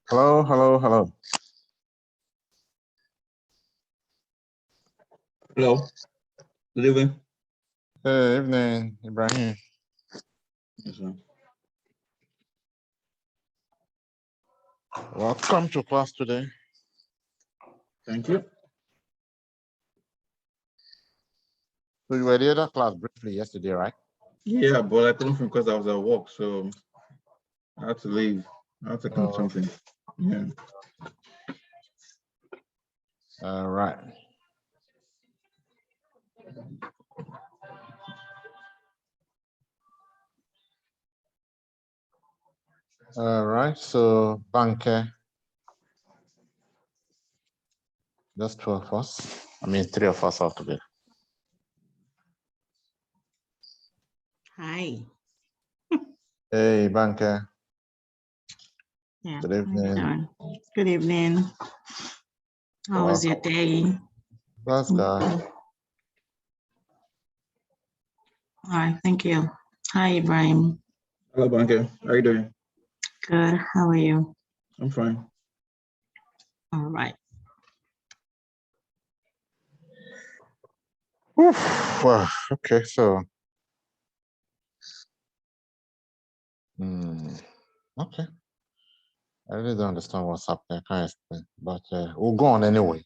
Hello, hello, hello. Hello. Good evening. Good evening, Ibrahim. Yes, sir. Welcome to class today. Thank you. So you were the other class briefly yesterday, right? Yeah, but I couldn't film because I was at work, so I had to leave. I had to come something. Yeah. All right. All right. So Banker, just 2 of us. I mean, 3 of us altogether. Hi. Hey, Banker. Yeah. Good evening. Good evening. How was your day? Bless God. All right. Thank you. Hi, Ibrahim. Hello, Banker. How are you doing? Good. How are you? I'm fine. All right. Oof. Well, okay. So, okay. I really don't understand what's happening. I can't explain, but we'll go on anyway.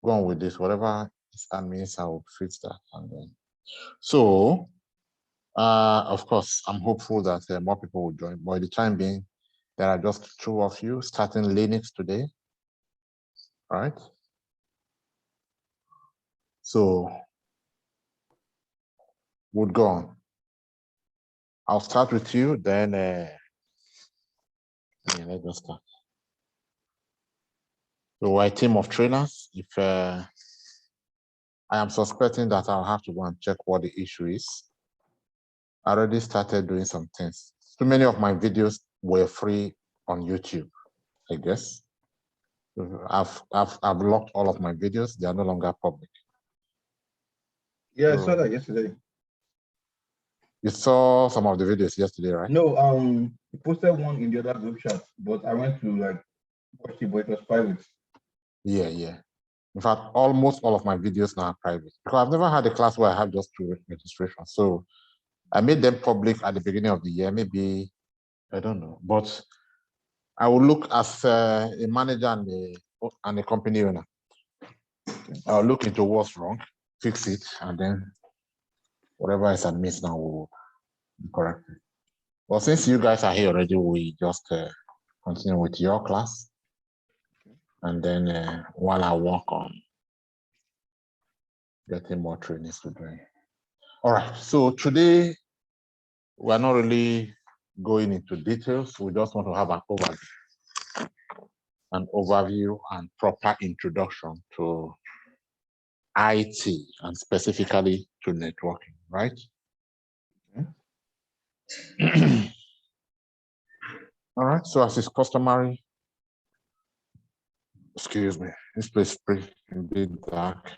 Go on with this. Whatever that means, I will fix that. And then, so, of course, I'm hopeful that more people will join. But at the time being, there are just 2 of you starting Linux today, right? So, we'll go on. I'll start with you, then let's just start. So we're a team of trainers. If I am suspecting that I'll have to go and check what the issue is. I already started doing some things. Too many of my videos were free on YouTube, I guess. I've locked all of my videos. They are no longer public. Yeah, I saw that yesterday. You saw some of the videos yesterday, right? No, you posted one in the other group chat, but I went to like watch it, but it was private. Yeah. In fact, almost all of my videos now are private because I've never had a class where I have just 2 registrations. So I made them public at the beginning of the year. Maybe, I don't know, but I will look as a manager and a company owner. I'll look into what's wrong, fix it, and then whatever is amiss now will be corrected. Well, since you guys are here already, we just continue with your class. And then while I work on getting more trainings to join. All right, so today we're not really going into details. We just want to have an overview and proper introduction to IT and specifically to networking, right? All right, so as is customary, excuse me, this place is pretty dark.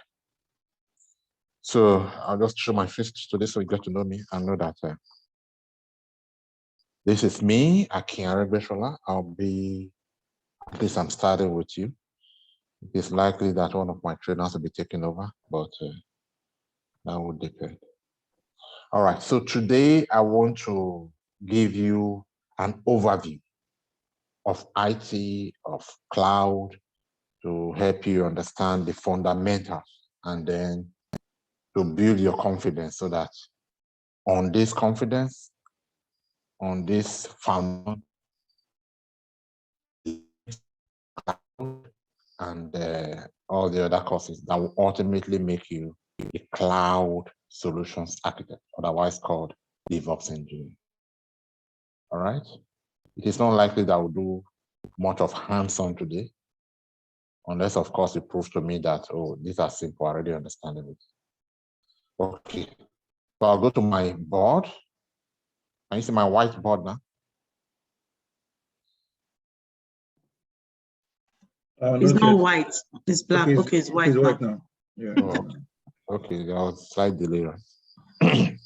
So I'll just show my face today so you get to know me and know that this is me, Akin Aregbesola. At least I'm starting with you. It's likely that one of my trainers will be taking over, but that would depend. All right, so today I want to give you an overview of IT, of cloud, to help you understand the fundamentals and then to build your confidence so that on this confidence, on this foundation, and all the other courses that will ultimately make you a cloud solutions architect, otherwise called DevOps engineer. All right. It is not likely that we'll do much of hands-on today, unless, of course, you prove to me that, oh, these are simple, I already understand it. Okay. So I'll go to my board. Can you see my whiteboard now? It's not white. It's black. Okay, it's white, it's white now. Yeah. Oh, okay, there was a slight delay. Right?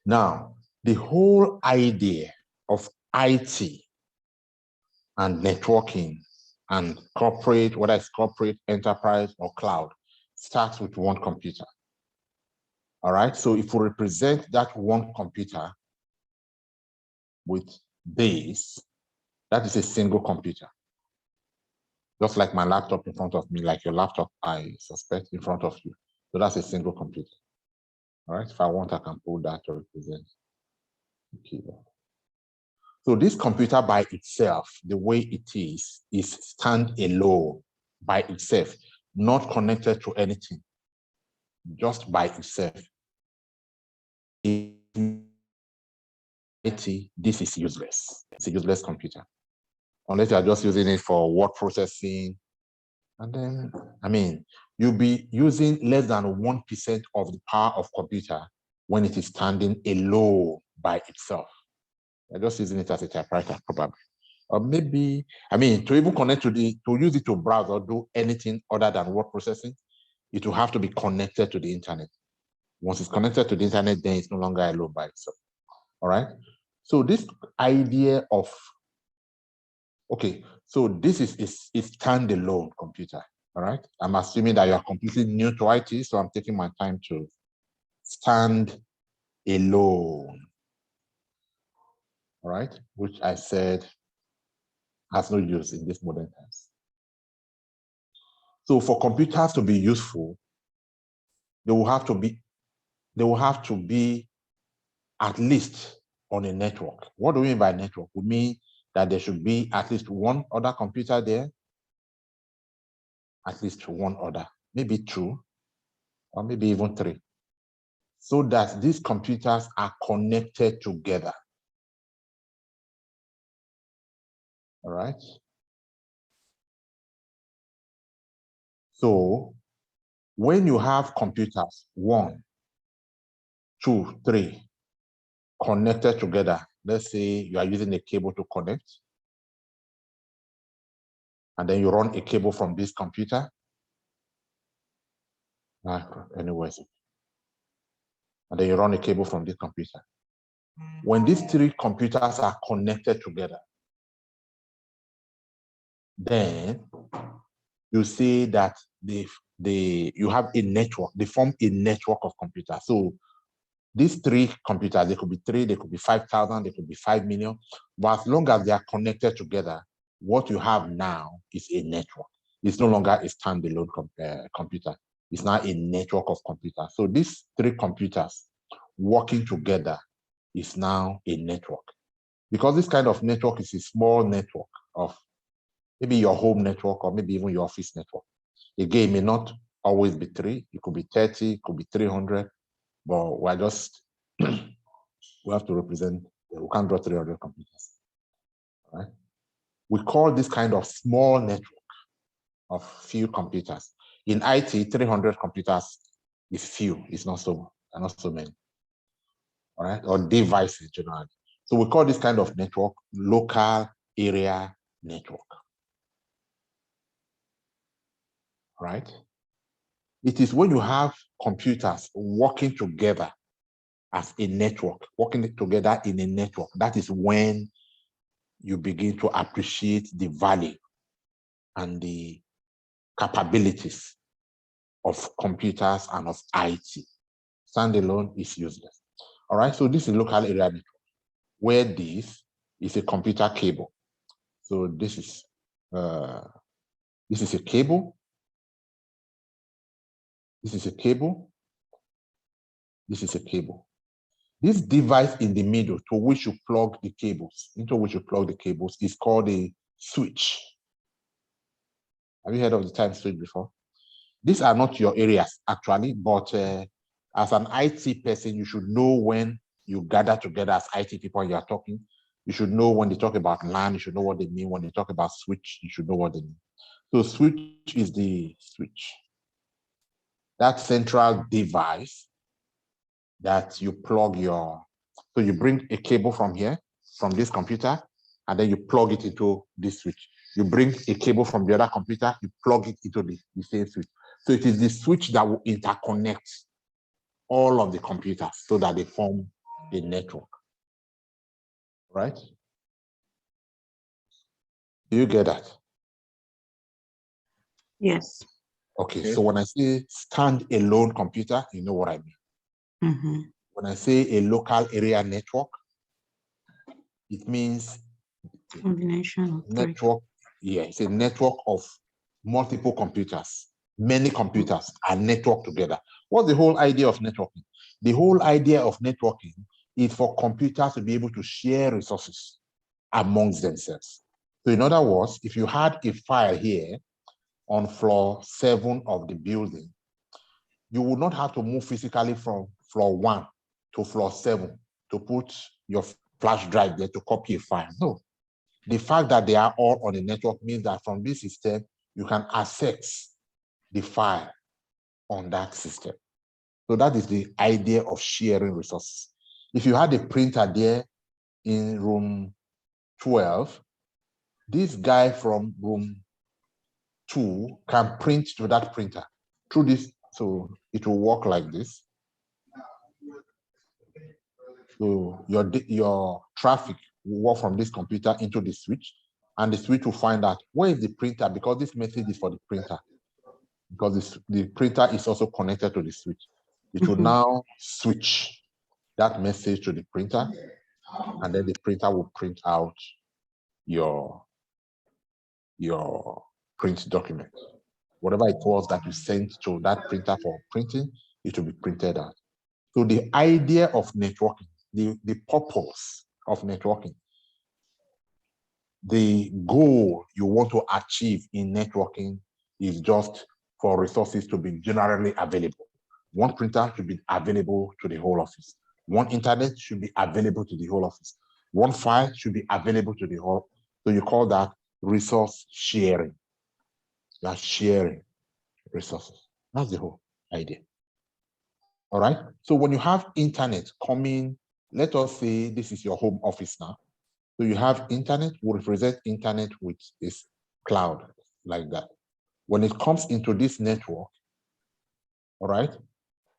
Now, the whole idea of IT and networking and corporate, whether it's corporate, enterprise, or cloud, starts with one computer. All right, so if we represent that one computer with this, that is a single computer. Just like my laptop in front of me, like your laptop, I suspect, in front of you. So that's a single computer. All right, if I want, I can pull that to represent the keyboard. So this computer by itself, the way it is stand-alone by itself, not connected to anything, just by itself. This is useless. It's a useless computer. Unless you are just using it for word processing. And then, I mean, you'll be using less than 1% of the power of computer when it is standing alone by itself. You're just using it as a typewriter, probably. Or maybe, I mean, to even connect to use it to browse or do anything other than word processing, it will have to be connected to the internet. Once it's connected to the internet, then it's no longer alone by itself. All right. So this idea of, okay, so this is a standalone computer. All right. I'm assuming that you are completely new to IT, so I'm taking my time to stand alone. All right, which I said has no use in this modern times. So for computers to be useful, they will have to be at least on a network. What do we mean by network? We mean that there should be at least one other computer there, at least one other, maybe two, or maybe even three, so that these computers are connected together. All right. So when you have computers, 1, 2, 3, connected together, let's say you are using a cable to connect, and then you run a cable from this computer. Anyways, and then you run a cable from this computer. When these 3 computers are connected together, then you see that you have a network. They form a network of computers. So these 3 computers, they could be 3, they could be 5,000, they could be 5 million. But as long as they are connected together, what you have now is a network. It's no longer a standalone computer. It's now a network of computers. So these 3 computers working together is now a network. Because this kind of network is a small network of maybe your home network or maybe even your office network. Again, it may not always be 3. It could be 30, it could be 300. But we're just, we have to represent, we can't draw 300 computers, right? We call this kind of small network of few computers. In IT, 300 computers is few, it's not so many, all right? Or devices generally. So we call this kind of network local area network, right? It is when you have computers working together as a network, working together in a network, that is when you begin to appreciate the value and the capabilities of computers and of IT. Standalone is useless. All right, so this is local area network, where this is a computer cable. So this is a cable. This is a cable. This is a cable. This device in the middle to which you plug the cables, into which you plug the cables, is called a switch. Have you heard of the term switch before? These are not your areas actually, but as an IT person, you should know when you gather together as IT people and you are talking. You should know when they talk about LAN, you should know what they mean. When they talk about switch, you should know what they mean. So switch is the switch. That central device that you plug so you bring a cable from here, from this computer, and then you plug it into this switch. You bring a cable from the other computer, you plug it into the same switch. So it is the switch that will interconnect all of the computers so that they form a network, right? Do you get that? Yes. Okay, Yes. so when I say stand-alone computer, you know what I mean. Mm-hmm. When I say a local area network, it means Combination of three. network. Yeah, it's a network of multiple computers. Many computers are networked together. What's the whole idea of networking? The whole idea of networking is for computers to be able to share resources amongst themselves. So in other words, if you had a file here on floor 7 of the building, you would not have to move physically from floor 1 to floor 7 to put your flash drive there to copy a file. No. The fact that they are all on the network means that from this system, you can access the file on that system. So that is the idea of sharing resources. If you had a printer there in room 12, this guy from room 2 can print to that printer through this. So it will work like this. So your traffic will walk from this computer into the switch, and the switch will find out where is the printer, because this message is for the printer, because the printer is also connected to the switch. It will now switch that message to the printer, and then the printer will print out your print document. Whatever it was that you sent to that printer for printing, it will be printed out. So the idea of networking, the purpose of networking, the goal you want to achieve in networking is just for resources to be generally available. One printer should be available to the whole office. One internet should be available to the whole office. One file should be available to the whole. So you call that resource sharing. You are sharing resources. That's the whole idea. All right. So when you have internet coming, let us say this is your home office now. So you have internet, will represent internet with this cloud like that. When it comes into this network, all right,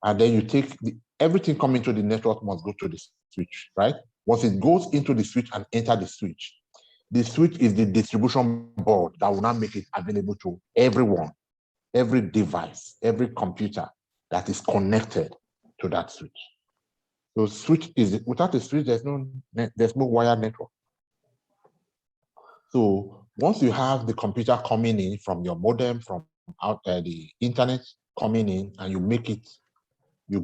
and then you take everything coming to the network must go to the switch, right? Once it goes into the switch and enter the switch is the distribution board that will now make it available to everyone, every device, every computer that is connected to that switch. So switch is, without a switch, there's no wire network. So once you have the computer coming in from your modem, from out the internet coming in, and you make it, you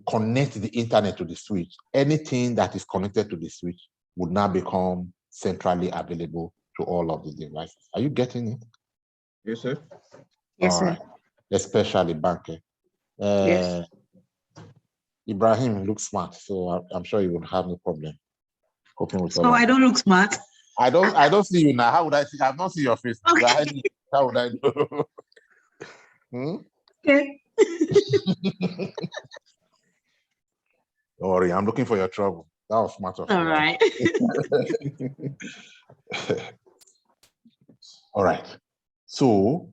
connect the internet to the switch, anything that is connected to the switch would now become centrally available to all of the devices. Are you getting it? Yes, sir. Yes, All sir. right. Especially banking. Yes. Ibrahim looks smart, so I'm sure you would have no problem coping with all So of I that. don't look smart. I don't see you now. How would I see? I've not seen your face. Okay. How would I know? Okay. Don't worry, I'm looking for your trouble. That was smart of you. All right. All right. So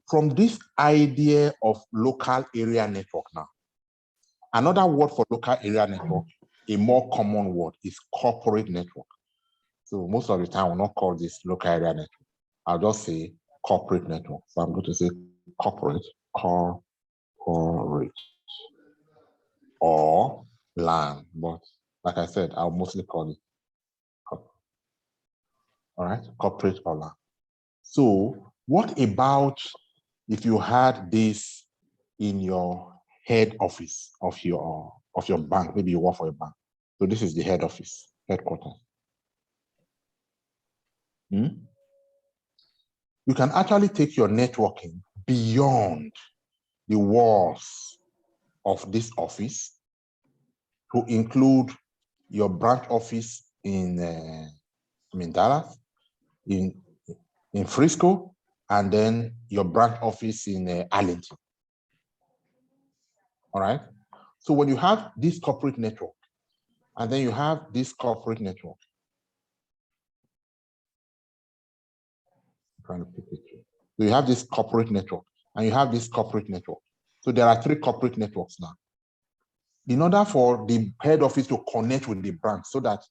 from this idea of local area network now, another word for local area network, a more common word, is corporate network. So most of the time, I will not call this local area network. I'll just say corporate network. So I'm going to say corporate, or LAN. But like I said, I'll mostly call it corporate. All right, corporate or LAN. So what about if you had this in your head office of your bank? Maybe you work for a bank. So this is the head office, headquarters. You can actually take your networking beyond the walls of this office to include your branch office in Dallas, in Frisco, and then your branch office in Arlington. All right. So when you have this corporate network, and then you have this corporate network, I'm trying to pick it through. So you have this corporate network, and you have this corporate network. So there are 3 corporate networks now. In order for the head office to connect with the branch so that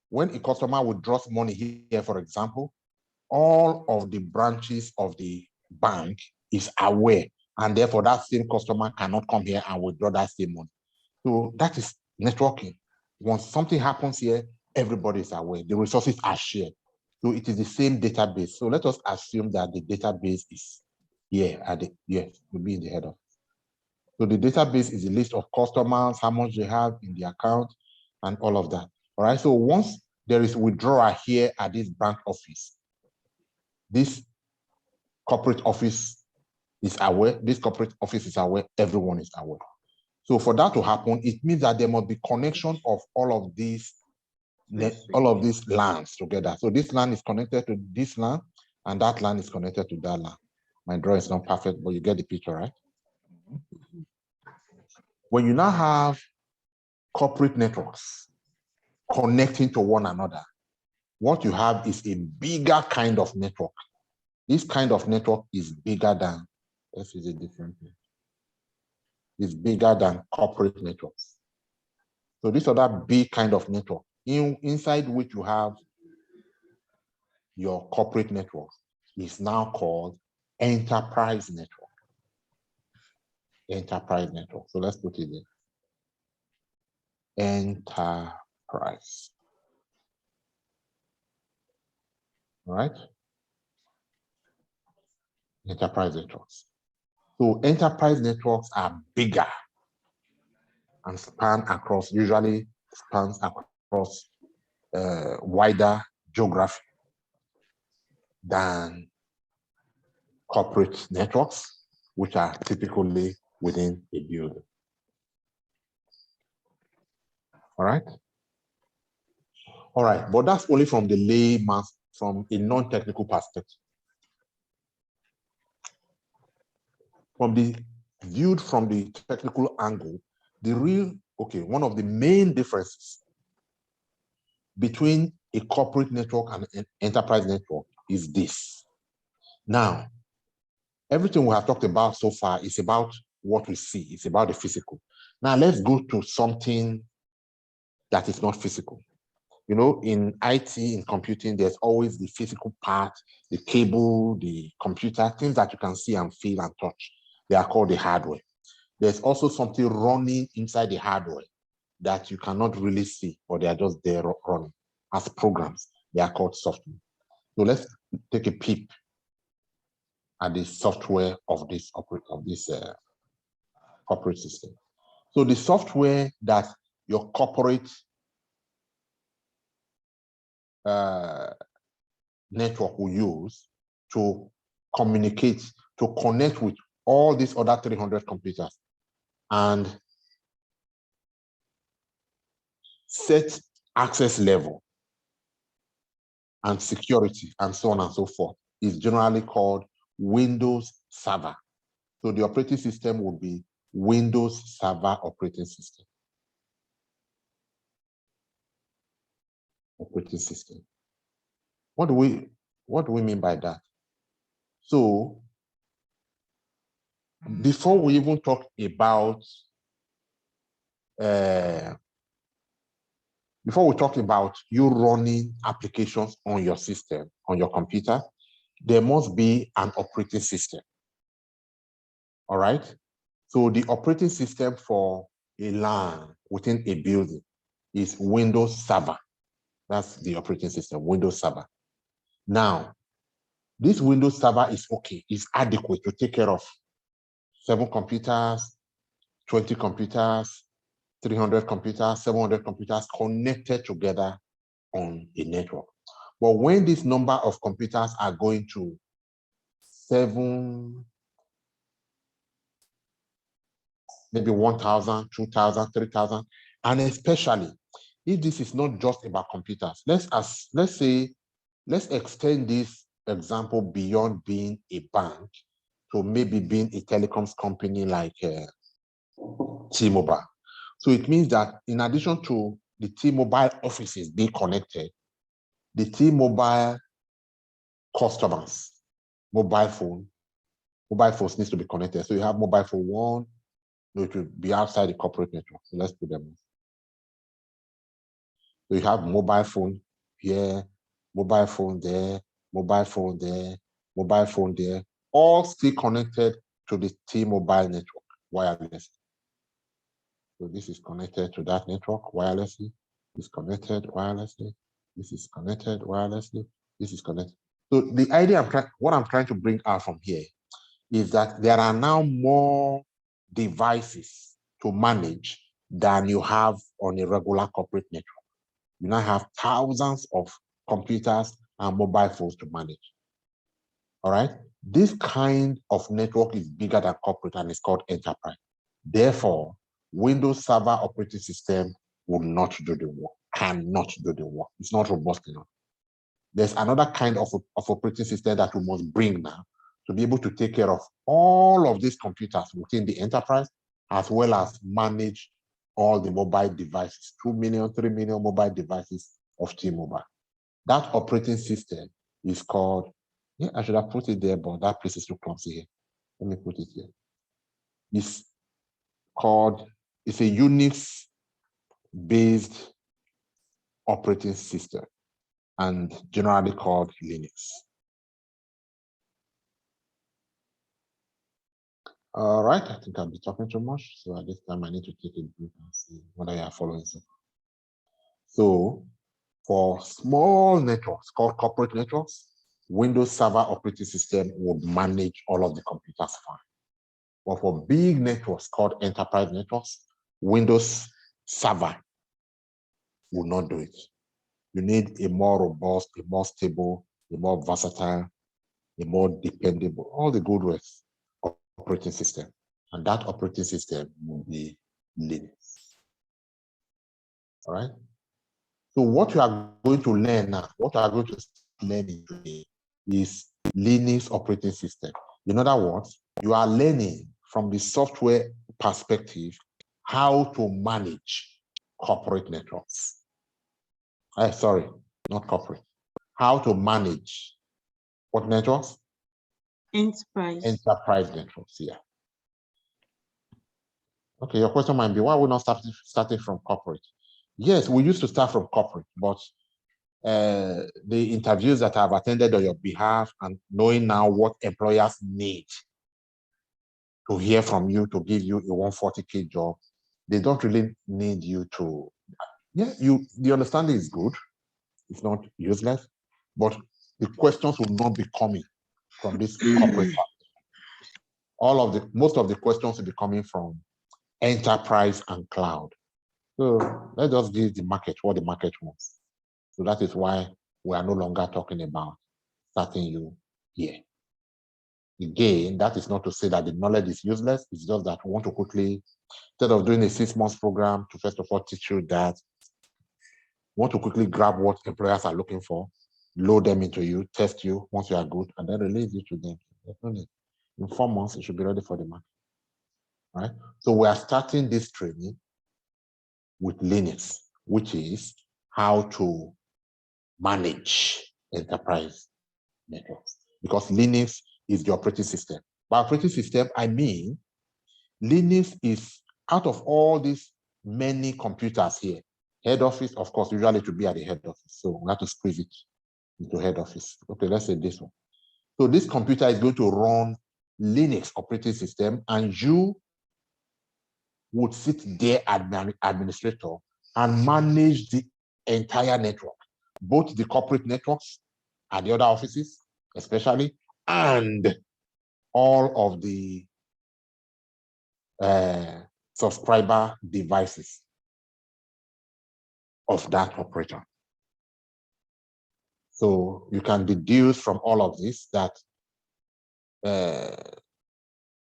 when a customer withdraws money here, for example, all of the branches of the bank is aware, and therefore that same customer cannot come here and withdraw that same money. So that is networking. Once something happens here, everybody is aware. The resources are shared. So it is the same database. So let us assume that the database is here at the, yes, will be in the header. So the database is a list of customers, how much they have in the account, and all of that. All right. So once there is withdrawal here at this bank office, this corporate office is aware, this corporate office is aware, everyone is aware. So for that to happen, it means that there must be connection of all of these LANs together. So this LAN is connected to this LAN, and that LAN is connected to that LAN. My drawing is not perfect, but you get the picture, right? When you now have corporate networks connecting to one another, what you have is a bigger kind of network. This kind of network is bigger than, this is a different thing. It's bigger than corporate networks. So this other big kind of network, inside which you have your corporate network, is now called enterprise network. Enterprise network. So let's put it there. Enterprise. All right? Enterprise networks. So enterprise networks are bigger and span across, usually spans across wider geography than corporate networks, which are typically within a building. All right? All right, but that's only from the layman, from a non-technical perspective. Viewed from the technical angle, one of the main differences between a corporate network and an enterprise network is this. Now, everything we have talked about so far is about what we see. It's about the physical. Now, let's go to something that is not physical. You know, in IT, in computing, there's always the physical part, the cable, the computer, things that you can see and feel and touch. They are called the hardware. There's also something running inside the hardware that you cannot really see, but they are just there running as programs. They are called software. So let's take a peep at the software of this corporate system. So the software that your corporate network will use to communicate, to connect with all these other 300 computers and set access level and security and so on and so forth is generally called Windows Server. So the operating system would be Windows Server operating system. Operating system. What do we mean by that? So before we even talk about you running applications on your system, on your computer, there must be an operating system. All right. So the operating system for a LAN within a building is Windows Server. That's the operating system, Windows Server. Now, this Windows Server is okay, is adequate to take care of 7 computers, 20 computers, 300 computers, 700 computers connected together on a network. But when this number of computers are going to 7, maybe 1,000, 2,000, 3,000, and especially if this is not just about computers, let's extend this example beyond being a bank to maybe being a telecoms company like T-Mobile. So it means that in addition to the T-Mobile offices being connected, the T-Mobile customers, mobile phones needs to be connected. So you have mobile phone 1, it will be outside the corporate network. So let's put them in. So you have mobile phone here, mobile phone there, mobile phone there, mobile phone there, all still connected to the T-Mobile network wirelessly. So this is connected to that network wirelessly. This is connected wirelessly. This is connected wirelessly. This is connected. So the idea what I'm trying to bring out from here is that there are now more devices to manage than you have on a regular corporate network. You now have thousands of computers and mobile phones to manage. All right. This kind of network is bigger than corporate and it's called enterprise. Therefore, Windows Server operating system will not do the work, cannot do the work. It's not robust enough. There's another kind of operating system that we must bring now to be able to take care of all of these computers within the enterprise, as well as manage all the mobile devices, 2 million, 3 million mobile devices of T-Mobile. That operating system is called, yeah, I should have put it there, but that place is too clumsy here. Let me put it here. It's called, it's a Unix-based operating system and generally called Linux. All right, I think I'll be talking too much. So at this time, I need to take a break and see whether you are following. So for small networks called corporate networks, Windows Server operating system would manage all of the computers fine. But for big networks called enterprise networks, Windows Server will not do it. You need a more robust, a more stable, a more versatile, a more dependable, all the good words operating system. And that operating system will be Linux. All right. So what you are going to learn now, what you are going to learn today is Linux operating system. In other words, you are learning from the software perspective how to manage corporate networks. Sorry, not corporate. How to manage what networks? Enterprise. Enterprise networks, yeah. Okay, your question might be, why are we not starting from corporate? Yes, we used to start from corporate, but the interviews that I've attended on your behalf and knowing now what employers need to hear from you to give you a 140K job, they don't really need you to, yeah, the understanding is good. It's not useless, but the questions will not be coming from this corporate part. Most of the questions will be coming from enterprise and cloud. So let's just give the market what the market wants. So that is why we are no longer talking about starting you here. Again, that is not to say that the knowledge is useless. It's just that we want to quickly, instead of doing a 6-month program to first of all teach you that, we want to quickly grab what employers are looking for, load them into you, test you once you are good, and then release you to them. Definitely. In 4 months, you should be ready for the market. Right? So we are starting this training with Linux, which is how to manage enterprise networks, because Linux is the operating system. By operating system, I mean Linux is out of all these many computers here. Head office, of course, usually to be at the head office. So we have to squeeze it into head office. Okay, let's say this one. So this computer is going to run Linux operating system, and you would sit there as an administrator and manage the entire network, both the corporate networks and the other offices, especially, and all of the subscriber devices of that operator. So you can deduce from all of this that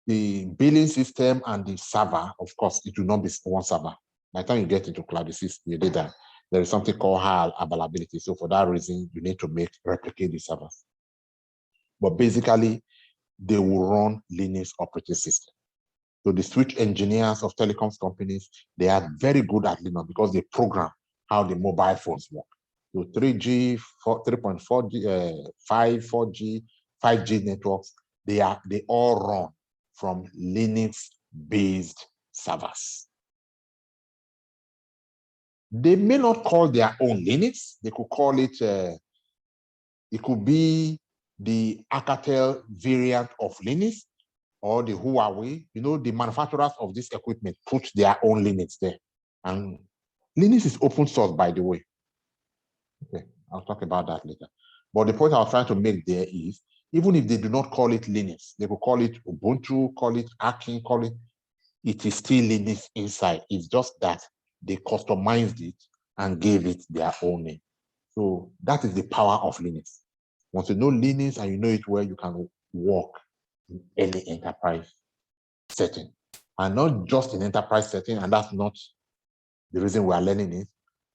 the billing system and the server, of course, it will not be one server. By the time you get into cloud, you did that. There is something called high availability. So for that reason, you need to replicate the servers. But basically, they will run Linux operating system. So the switch engineers of telecoms companies, they are very good at Linux because they program how the mobile phones work. So 3G, 3.4G, 4G, 5G networks, they all run from Linux-based servers. They may not call their own Linux. They could call it, it could be the Alcatel variant of Linux or the Huawei. You know, the manufacturers of this equipment put their own Linux there. And Linux is open source, by the way. Okay, I'll talk about that later. But the point I was trying to make there is, even if they do not call it Linux, they could call it Ubuntu, call it Akin, call it, it is still Linux inside. It's just that they customized it and gave it their own name. So that is the power of Linux. Once you know Linux and you know it well, you can work in any enterprise setting. And not just in enterprise setting, and that's not the reason we are learning it,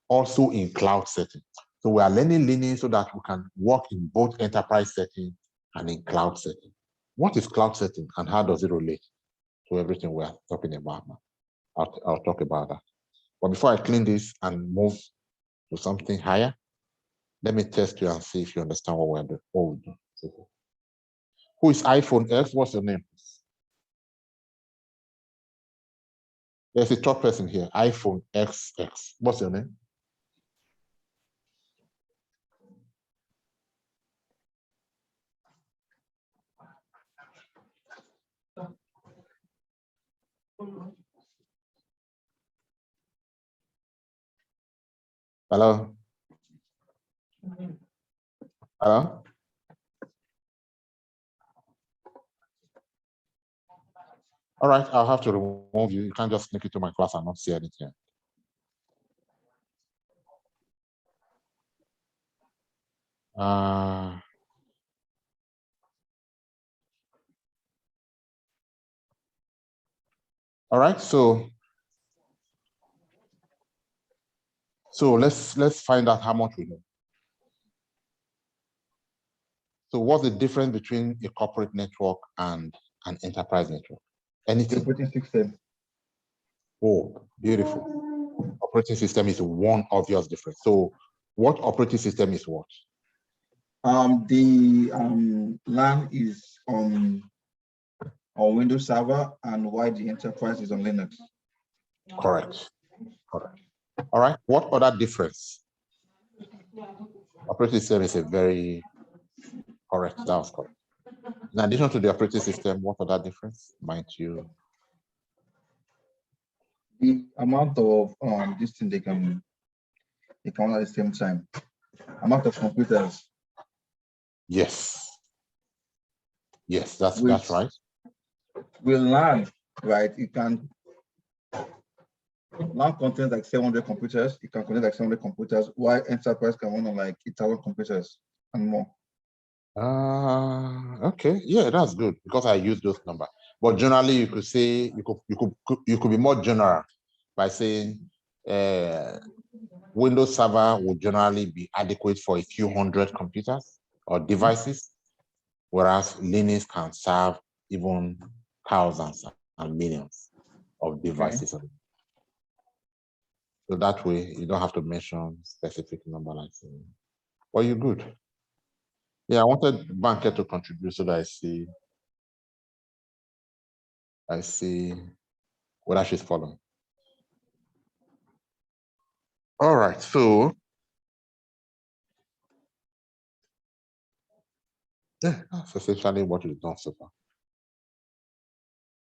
also in cloud setting. So we are learning Linux so that we can work in both enterprise setting and in cloud setting. What is cloud setting and how does it relate to everything we're talking about now? I'll talk about that. But before I clean this and move to something higher, let me test you and see if you understand what we're doing. What we do. Who is iPhone X? What's your name? There's a third person here, iPhone XX. What's your name? Hello? Hello? All right, I'll have to remove you. You can't just sneak into my class and not see anything. All right, so let's find out how much we know. So what's the difference between a corporate network and an enterprise network? Anything? The operating system. Oh, beautiful. Operating system is one obvious difference. So what operating system is what? The LAN is on Windows Server, and while the enterprise is on Linux. Correct. Correct. All right. What other difference? Operating system is a very correct. That was correct. In addition to the operating system, what other difference might you? The amount of this thing they can run at the same time. Amount of computers. Yes. Yes, that's right. With LAN, right? It can LAN contains like 700 computers. It can contain like 700 computers, while enterprise can run on like 1,000 computers and more. Okay, yeah, that's good because I use those numbers. But generally, you could say you could be more general by saying Windows Server would generally be adequate for a few hundred computers or devices, whereas Linux can serve even thousands and millions of devices. Okay. So that way, you don't have to mention specific number like that. Well, you're good. Yeah, I wanted Banker to contribute so that I see whether she's following. All right, so yeah, that's essentially what we've done so far.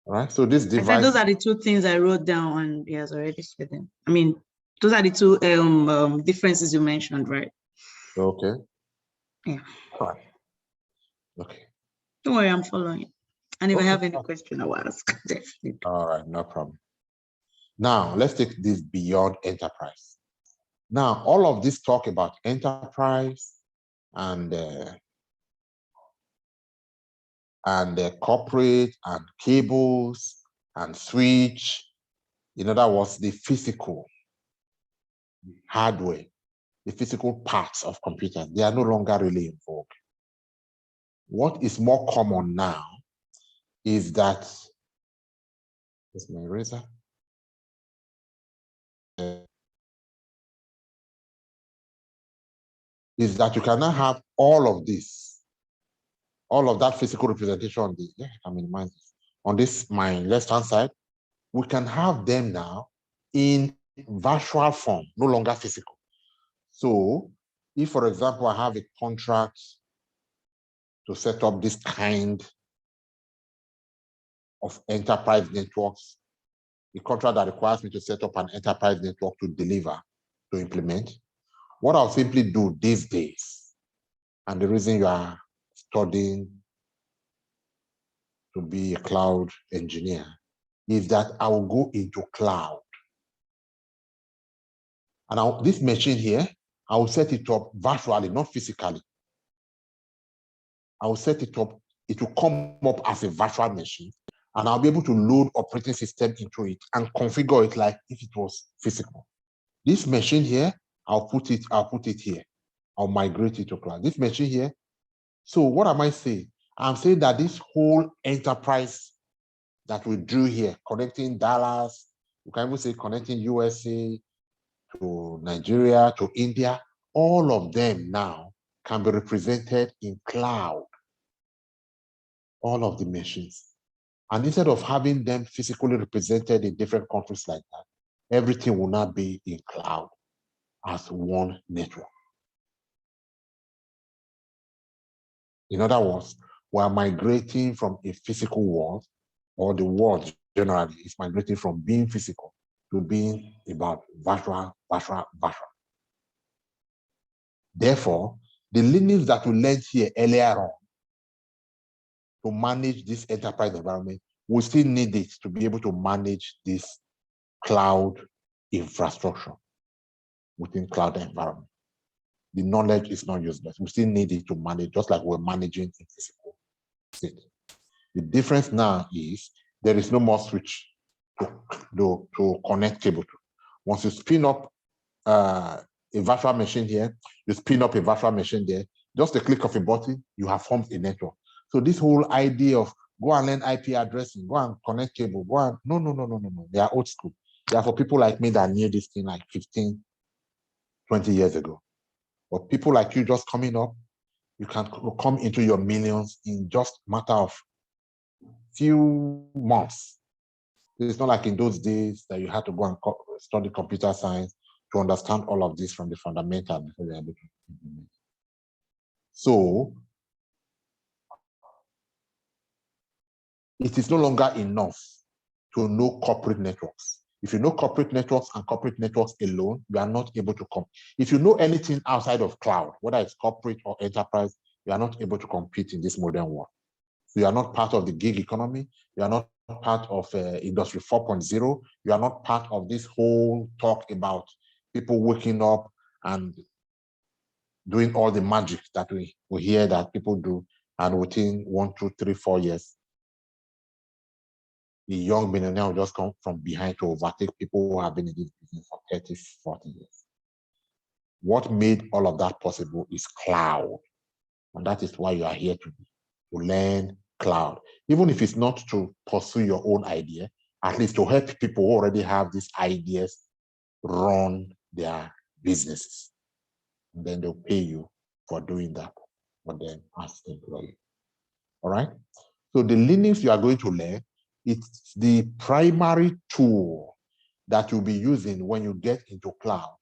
All right, so this device. I said those are the two things I wrote down, and he has already said them. I mean, those are the two differences you mentioned, right? Okay. Yeah. All right. Okay. Don't worry, I'm following. And if I have any question, I will ask. Definitely. All right, no problem. Now let's take this beyond enterprise. Now, all of this talk about enterprise and corporate and cables and switch, in other words, the physical hardware, the physical parts of computers, they are no longer really in vogue. What is more common now is that, here's my eraser. Is that you can now have all of this, all of that physical representation on the, yeah, I mean, on this, my left-hand side, we can have them now in virtual form, no longer physical. So if, for example, I have a contract to set up this kind of enterprise networks, a contract that requires me to set up an enterprise network to deliver, to implement, what I'll simply do these days, and the reason you are studying to be a cloud engineer, is that I will go into cloud. And this machine here, I will set it up virtually, not physically. I will set it up, it will come up as a virtual machine, and I'll be able to load operating system into it and configure it like if it was physical. This machine here, I'll put it here. I'll migrate it to cloud. This machine here. So what am I saying? I'm saying that this whole enterprise that we drew here, connecting Dallas, you can even say connecting USA to Nigeria, to India, all of them now can be represented in cloud, all of the machines. And instead of having them physically represented in different countries like that, everything will now be in cloud as one network. In other words, we're migrating from a physical world, or the world generally is migrating from being physical to being about virtual. Therefore, the Linux that we learned here earlier on to manage this enterprise environment, we still need it to be able to manage this cloud infrastructure within cloud environment. The knowledge is not useless. We still need it to manage, just like we're managing in physical state. The difference now is there is no more switch to connect cable to. Once you spin up a virtual machine here, you spin up a virtual machine there, just a click of a button, you have formed a network. So this whole idea of go and learn IP addressing, go and connect cable, go and, no. They are old school. They are for people like me that knew this thing like 15, 20 years ago. But people like you just coming up, you can come into your millions in just a matter of few months. It's not like in those days that you had to go and study computer science to understand all of this from the fundamental before you're able to implement. So it is no longer enough to know corporate networks. If you know corporate networks and corporate networks alone, you are not able to compete. If you know anything outside of cloud, whether it's corporate or enterprise, you are not able to compete in this modern world. So you are not part of the gig economy. You are not part of Industry 4.0. You are not part of this whole talk about people waking up and doing all the magic that we hear that people do. And within 1, 2, 3, 4 years, the young millionaire will just come from behind to overtake people who have been in this business for 30, 40 years. What made all of that possible is cloud. And that is why you are here to learn cloud. Even if it's not to pursue your own idea, at least to help people who already have these ideas run their businesses. And then they'll pay you for doing that for them as employee. All right? So the Linux you are going to learn, it's the primary tool that you'll be using when you get into cloud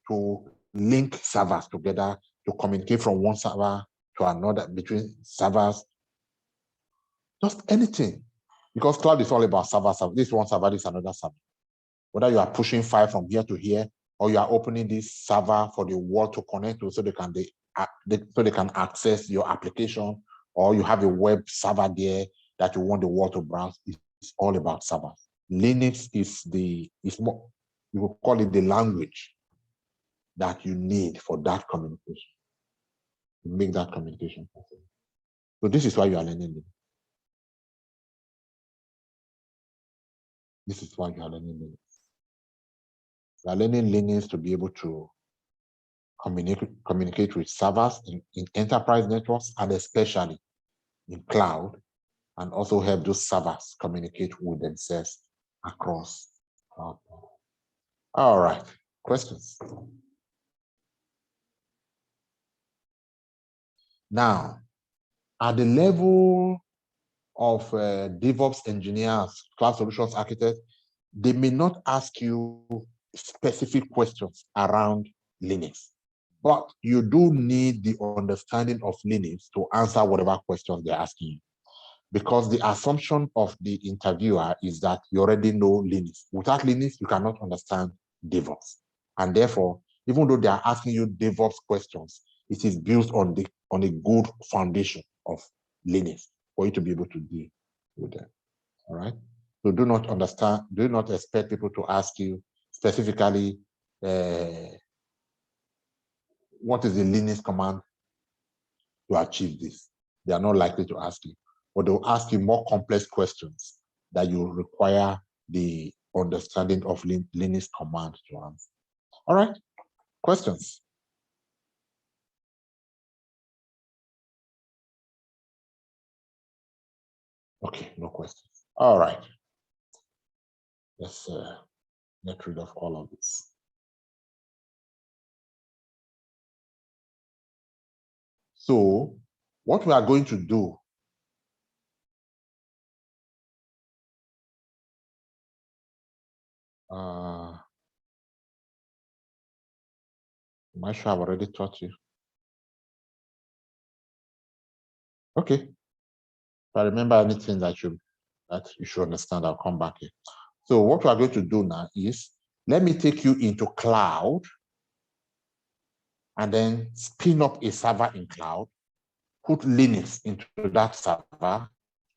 to link servers together, to communicate from one server to another, between servers, just anything. Because cloud is all about server. This one server, this another server. Whether you are pushing file from here to here, or you are opening this server for the world to connect to so they can access your application, or you have a web server there that you want the world to browse. It's all about servers. Linux is more, you will call it the language that you need for that communication, to make that communication possible. So this is why you are learning Linux. This is why you are learning Linux. You are learning Linux to be able to communicate with servers in enterprise networks, and especially in cloud, and also help those servers communicate with themselves across cloud. All right, questions? Now, at the level of DevOps engineers, cloud solutions architects, they may not ask you specific questions around Linux. But you do need the understanding of Linux to answer whatever questions they're asking you. Because the assumption of the interviewer is that you already know Linux. Without Linux, you cannot understand DevOps. And therefore, even though they are asking you DevOps questions, it is built on a good foundation of Linux for you to be able to deal with them. All right. So do not expect people to ask you specifically what is the Linux command to achieve this. They are not likely to ask you, but they'll ask you more complex questions that you require the understanding of Linux command to answer. All right, questions? Okay, no questions. All right. Let's get rid of all of this. So what we are going to do I'm not sure I've already taught you. Okay. If I remember anything that you should understand, I'll come back here. So what we are going to do now is, let me take you into cloud and then spin up a server in cloud, put Linux into that server,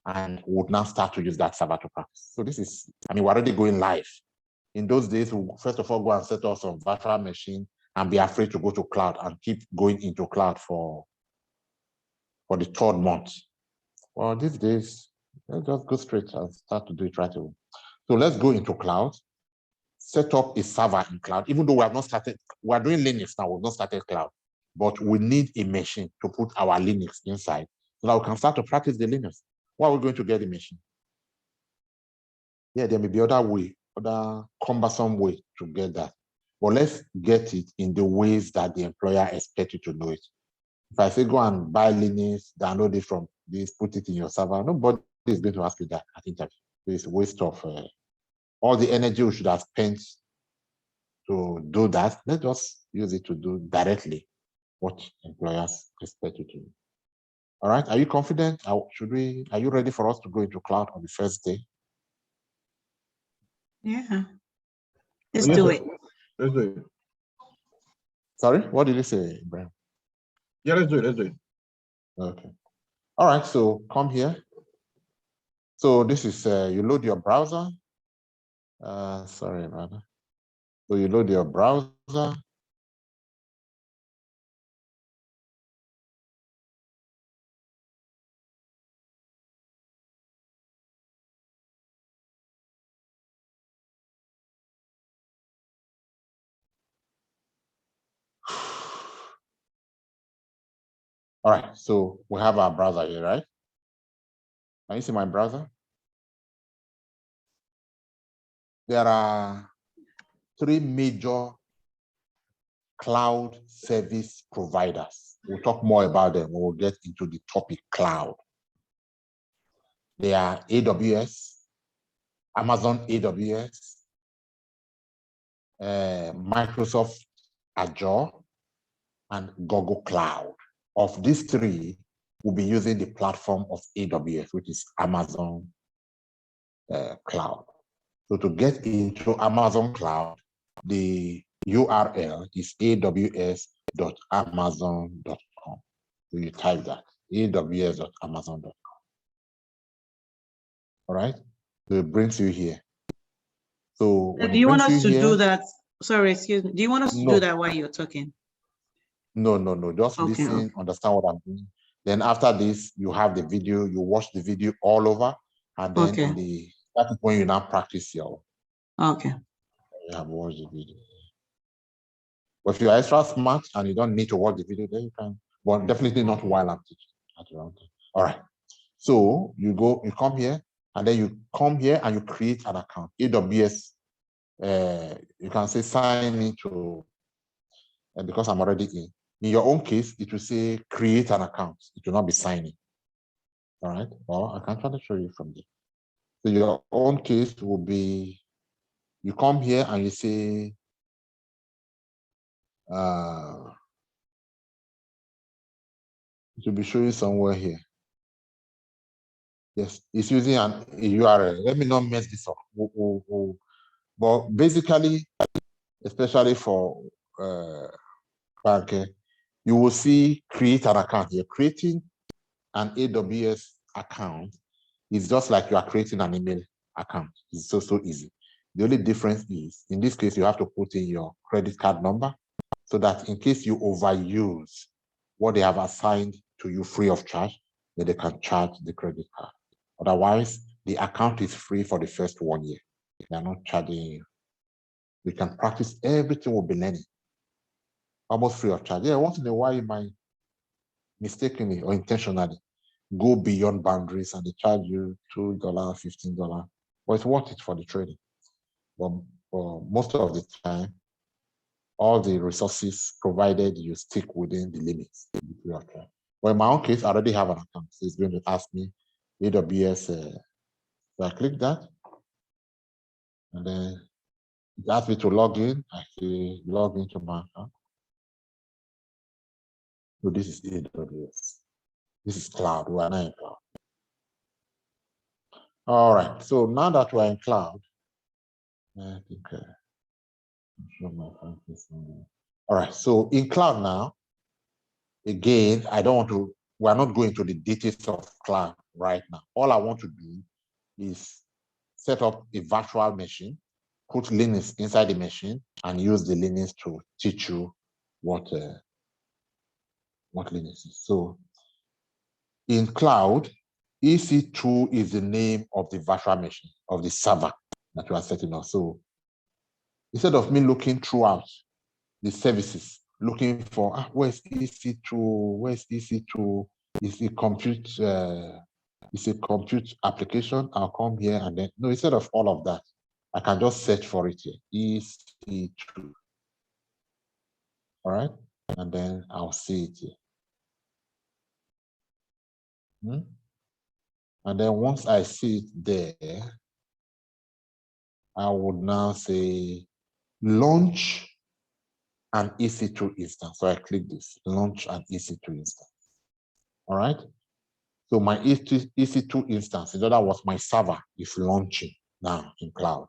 and would now start to use that server to practice. So this is, we're already going live. In those days, we'll first of all go and set up some virtual machine and be afraid to go to cloud and keep going into cloud for the 3rd month. Well, these days, let's just go straight and start to do it right away. So let's go into cloud, set up a server in cloud, even though we have not started, we are doing Linux now, we've not started cloud, but we need a machine to put our Linux inside so that we can start to practice the Linux. Where are we going to get the machine? Yeah, there may be other cumbersome way to get that. But let's get it in the ways that the employer expects you to know it. If I say go and buy Linux, download it from this, put it in your server, nobody is going to ask you that at interview. It's a waste of all the energy we should have spent to do that. Let's just use it to do directly what employers expect you to do. All right, are you confident? Are you ready for us to go into cloud on the first day? Yeah. Let's do it. Let's do it. Sorry, what did you say, Ibrahim? Yeah, let's do it. Let's do it. Okay. All right, so come here. So this is, you load your browser. Sorry about that. So you load your browser. All right, so we have our browser here, right? Can you see my browser? There are 3 major cloud service providers. We'll talk more about them when we get into the topic cloud. They are AWS, Amazon AWS, Microsoft Azure, and Google Cloud. Of these 3, we'll be using the platform of AWS, which is Amazon Cloud. So to get into Amazon Cloud, the URL is aws.amazon.com. So you type that, aws.amazon.com. All right, so it brings you here. So Do you want us to do that? Sorry, excuse me. Do you want us to do that while you're talking? No. Just okay, listen, okay. Understand what I'm doing. Then after this, you have the video, you watch the video all over, and then that is when you now practice your. Okay. You have watched the video. But if you are extra smart and you don't need to watch the video, then you can, but definitely not while I'm teaching. All right. So you come here, and then you come here and you create an account. AWS, you can say sign into, and because I'm already in. In your own case, it will say create an account. It will not be signing. All right. Well, I can try to show you from there. So your own case will be, you come here and you say It will be showing somewhere here. Yes, it's using a URL. Let me not mess this up. But basically, especially for bank, you will see create an account here. Creating an AWS account is just like you are creating an email account. It's so easy. The only difference is, in this case, you have to put in your credit card number so that in case you overuse what they have assigned to you free of charge, then they can charge the credit card. Otherwise, the account is free for the first 1 year. They are not charging you. You can practice everything we'll be learning, almost free of charge. Yeah, once in a while you might mistakenly or intentionally go beyond boundaries and they charge you $2, $15, but it's worth it for the trading. But most of the time, all the resources provided you stick within the limits. Well, in my own case, I already have an account, so it's going to ask me AWS. So I click that, and then it asks me to log in. I say log into my account. So this is AWS. This is cloud. We are not in cloud. All right. So now that we're in cloud, I think show my all right. So in cloud now, again, I don't want to. We're not going to the details of cloud right now. All I want to do is set up a virtual machine, put Linux inside the machine, and use the Linux to teach you what Linux is. So in cloud, EC2 is the name of the virtual machine, of the server that we are setting up. So instead of me looking throughout the services, looking for where's EC2, where's EC2, is it compute, it's a compute application, I'll come here and then, no, instead of all of that, I can just search for it here, EC2, all right? And then I'll see it here. And then once I see it there, I would now say launch an EC2 instance. So I click this, launch an EC2 instance. All right. So my EC2 instance, in other words, my server is launching now in cloud.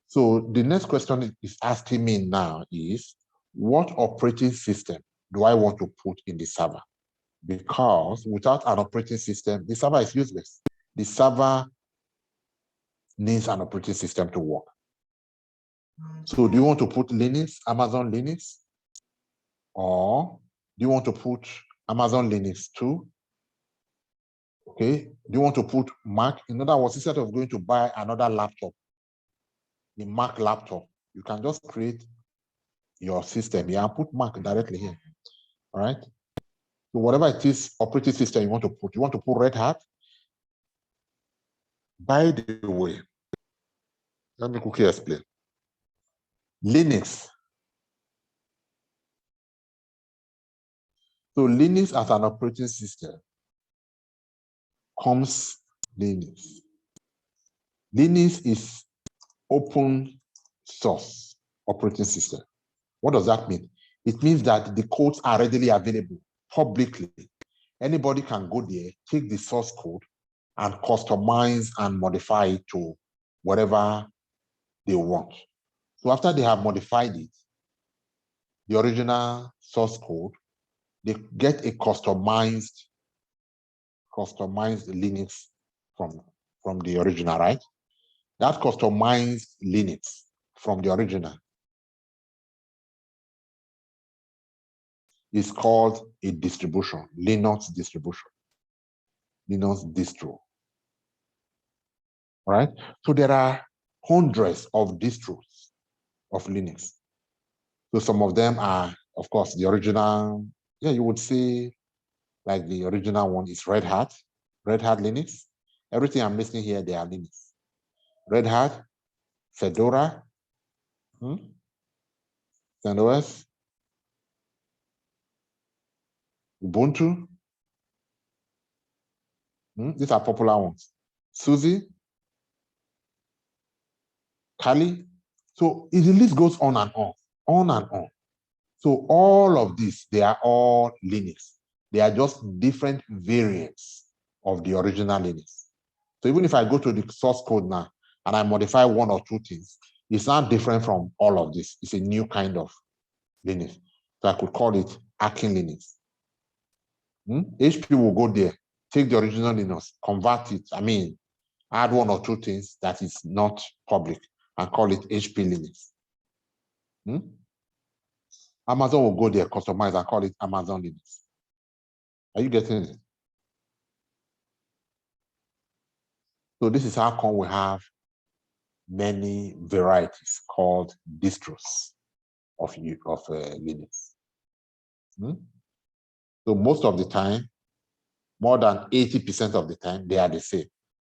So the next question it is asking me now is, what operating system do I want to put in the server? Because without an operating system, the server is useless. The server needs an operating system to work. So do you want to put Linux, Amazon Linux? Or do you want to put Amazon Linux too? Okay, do you want to put Mac? In other words, instead of going to buy another laptop, the Mac laptop, you can just create your system here and put Mac directly here. All right. So whatever it is, operating system you want to put Red Hat. By the way, let me quickly explain. Linux. So Linux as an operating system comes Linux. Linux is open source operating system. What does that mean? It means that the codes are readily available publicly. Anybody can go there, take the source code, and customize and modify it to whatever they want. So after they have modified it, the original source code, they get a customized Linux from the original, right? That customized Linux from the original is called a distribution, Linux distribution, Linux distro. Right? So there are hundreds of distros of Linux. So some of them are, of course, the original. Yeah, you would say like the original one is Red Hat Linux. Everything I'm listing here, they are Linux. Red Hat, Fedora, CentOS, Ubuntu. These are popular ones. SUSE, Kali. So the list goes on and on and on. So all of these, they are all Linux. They are just different variants of the original Linux. So even if I go to the source code now and I modify one or two things, it's not different from all of this. It's a new kind of Linux. So I could call it hacking Linux. HP will go there, take the original Linux, convert it, add one or two things that is not public and call it HP Linux. Amazon will go there, customize and call it Amazon Linux. Are you getting it? So this is how come we have many varieties called distros of Linux. So most of the time, more than 80% of the time, they are the same.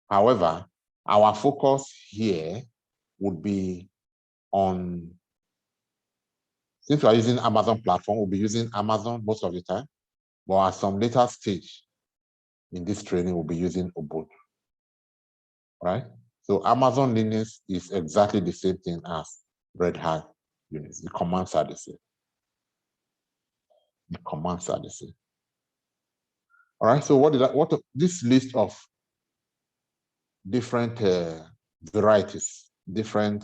However, our focus here would be on, since we are using Amazon platform, we'll be using Amazon most of the time, but at some later stage in this training, we'll be using Ubuntu, right? So Amazon Linux is exactly the same thing as Red Hat Unix. The commands are the same. The commands are the same. All right, so what this list of different varieties, different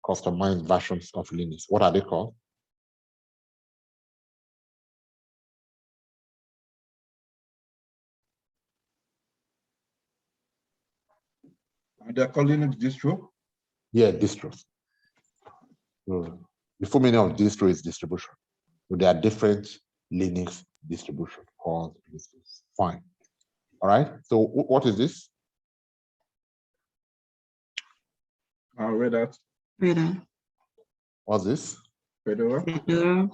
customized versions of Linux, what are they called? They're called Linux distro? Yeah, distros. So the full meaning of distro is distribution. So there are different Linux distributions called distros. Fine. All right, so what is this? Red Hat. Red Hat. What's this? Fedora. Fedora.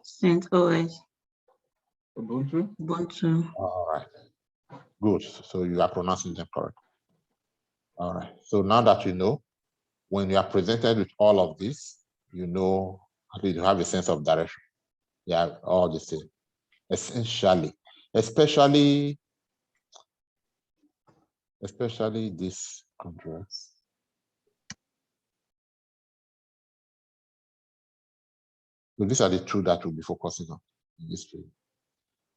CentOS. Ubuntu. Ubuntu. All right. Good. So you are pronouncing them correct. All right. So now that you know, when you are presented with all of this, you know, at least you have a sense of direction. Yeah, all the same. Essentially, especially this controls. So these are the two that we'll be focusing on in this training.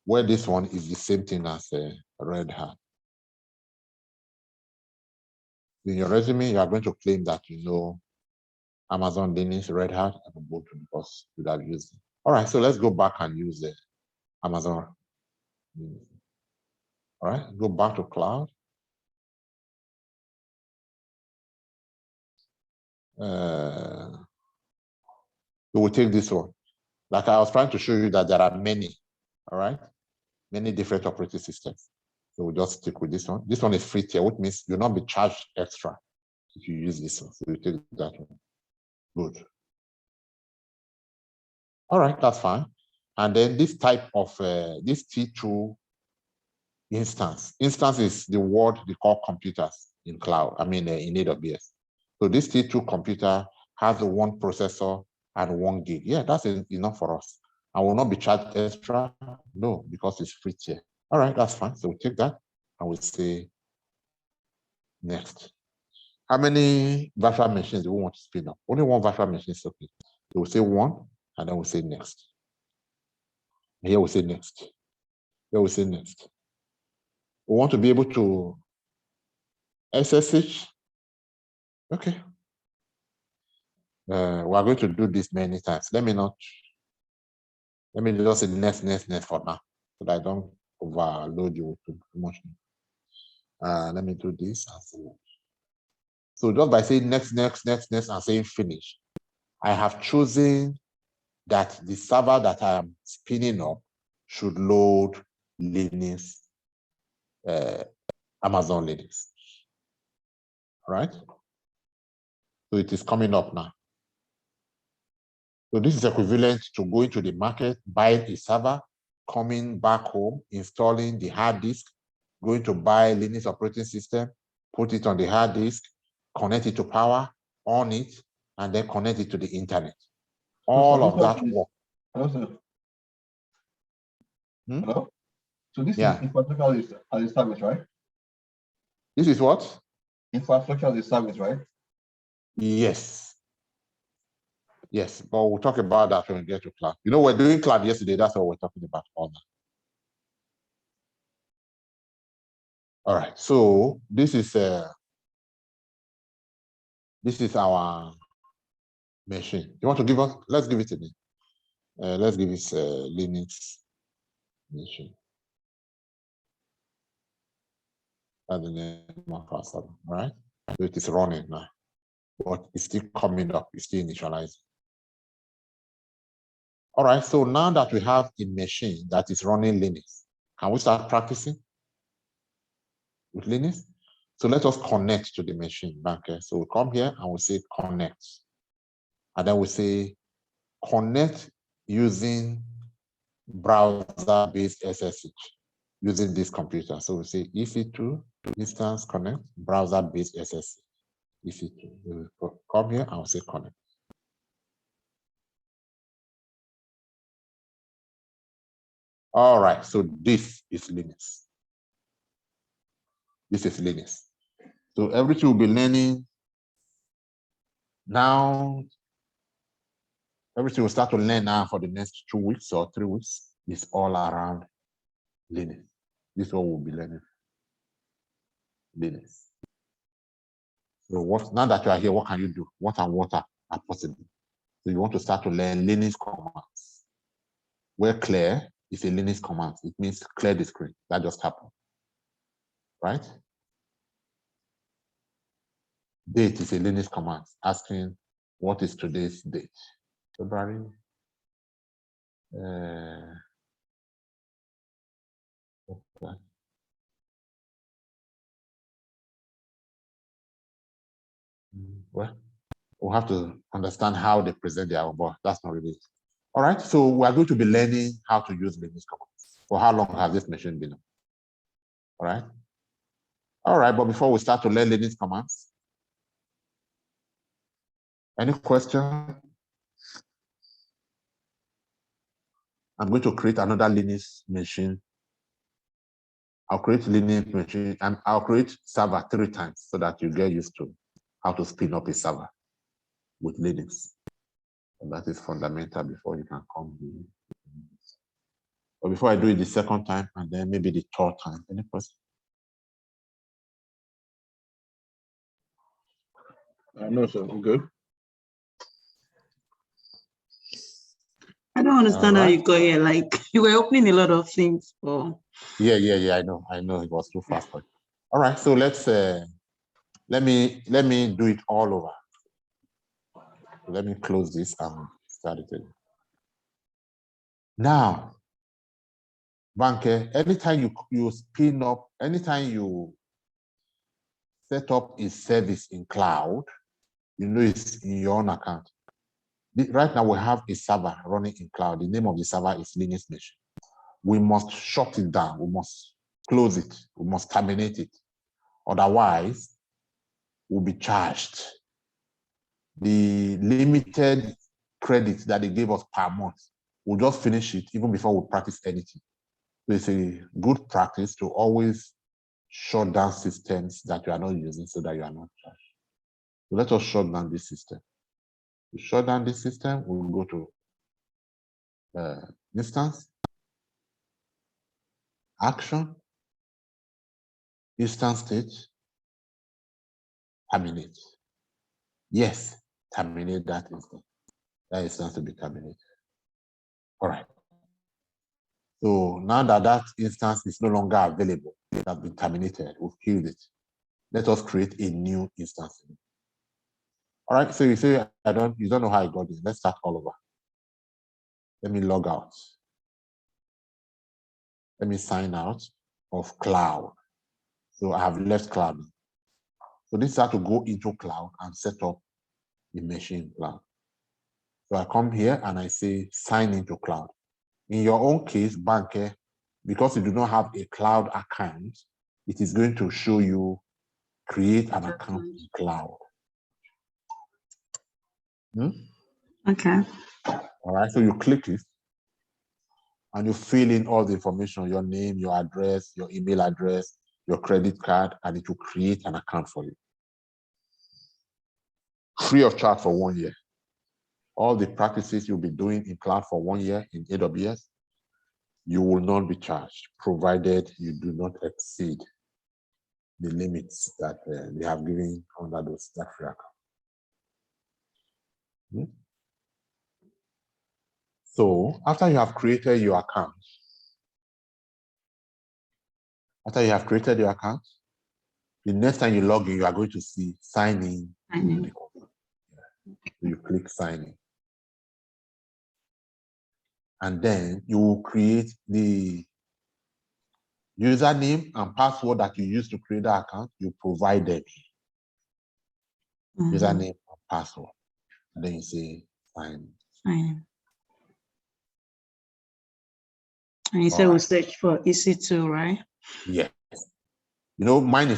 Where this one is the same thing as Red Hat. In your resume, you are going to claim that you know Amazon Linux, Red Hat, and Ubuntu because you have used it. All right, so let's go back and use Amazon. All right, go back to cloud. So we'll take this one. Like I was trying to show you that there are many, all right? Many different operating systems. So we'll just stick with this one. This one is free tier, which means you'll not be charged extra if you use this one. So we take that one. Good. All right, that's fine. And then this type of, this T2 instance. Instance is the word they call computers in cloud, in AWS. So this T2 computer has one processor and 1 gig. Yeah, that's enough for us. I will not be charged extra. No, because it's free tier. All right, that's fine. So we take that and we say next. How many virtual machines do we want to spin up? Only one virtual machine is okay. So we'll say 1 and then we'll say next. Here we say next. Here we say next. We want to be able to SSH. Okay. We are going to do this many times. Let me just say next for now, so that I don't overload you with too much. Let me do this and see. So just by saying next, and saying finish, I have chosen that the server that I am spinning up should load Linux, Amazon Linux. All right? So it is coming up now. So this is equivalent to going to the market, buying a server, coming back home, installing the hard disk, going to buy Linux operating system, put it on the hard disk, connect it to power, on it, and then connect it to the internet. All of that work. Hello, sir. Hello? So this is infrastructure as a service, right? This is what? Infrastructure as a service, right? Yes. Yes, but we'll talk about that when we get to cloud. You know, we're doing cloud yesterday. That's what we're talking about all now. All right, so this is our machine. You want to give us? Let's give it a name. Let's give it Linux machine. That's the name of our server. All right, so it is running now, but it's still coming up. It's still initializing. All right, so now that we have a machine that is running Linux, can we start practicing with Linux? So let us connect to the machine. Okay, so we come here and we say connect. And then we say connect using browser-based SSH using this computer. So we say EC2 Instance connect browser-based SSH. EC2. We will come here and we say connect. All right, so this is Linux. This is Linux. So everything we'll be learning now, everything we'll start to learn now for the next 2 weeks or 3 weeks is all around Linux. This is what we'll be learning. Linux. So what, now that you are here, what can you do? What and what are possible? So you want to start to learn Linux commands. Where clear is a Linux command. It means clear the screen. That just happened. Right? Date is a Linux command asking what is today's date. February. Well, we'll have to understand how they present their own, but that's not really it. All right, so we are going to be learning how to use Linux commands. For how long has this machine been on? All right. All right, but before we start to learn Linux commands, any question? I'm going to create another Linux machine. I'll create Linux machine and I'll create server 3 times so that you get used to how to spin up a server with Linux. And that is fundamental before you can come here. But before I do it the second time and then maybe the 3rd time, any question? No, sir, I'm good. I don't understand how you got here. Like you were opening a lot of things for. Yeah. I know it was too fast for you. All right, so let's let me do it all over. Let me close this and start it again. Now, Banker, anytime you spin up, anytime you set up a service in cloud, you know it's in your own account. Right now we have a server running in cloud. The name of the server is Linux Machine. We must shut it down. We must close it. We must terminate it. Otherwise, we'll be charged. The limited credits that they gave us per month, we'll just finish it even before we practice anything. So it's a good practice to always shut down systems that you are not using so that you are not charged. So let us shut down this system. To shut down this system, we'll go to instance, action, instance state, terminate. Yes, terminate that instance. That instance to be terminated. All right. So now that that instance is no longer available, it has been terminated, we've killed it. Let us create a new instance. All right, so you say you don't know how I got this. Let's start all over. Let me log out. Let me sign out of cloud. So I have left cloud. So this is how to go into cloud and set up the machine cloud. So I come here and I say sign into cloud. In your own case, Banker, because you do not have a cloud account, it is going to show you create an account in cloud. Okay. All right, so you click it and you fill in all the information, your name, your address, your email address, your credit card, and it will create an account for you. Free of charge for 1 year. all the practices you'll be doing in cloud for 1 year in AWS, you will not be charged, provided you do not exceed the limits that they have given under those that free account. So after you have created your account, the next time you log in, you are going to see sign in. So you click sign in. And then you will create the username and password that you use to create the account. You provide them. Username and password. And then you say sign in. And you said we'll search for EC2, right? Yes. You know, mine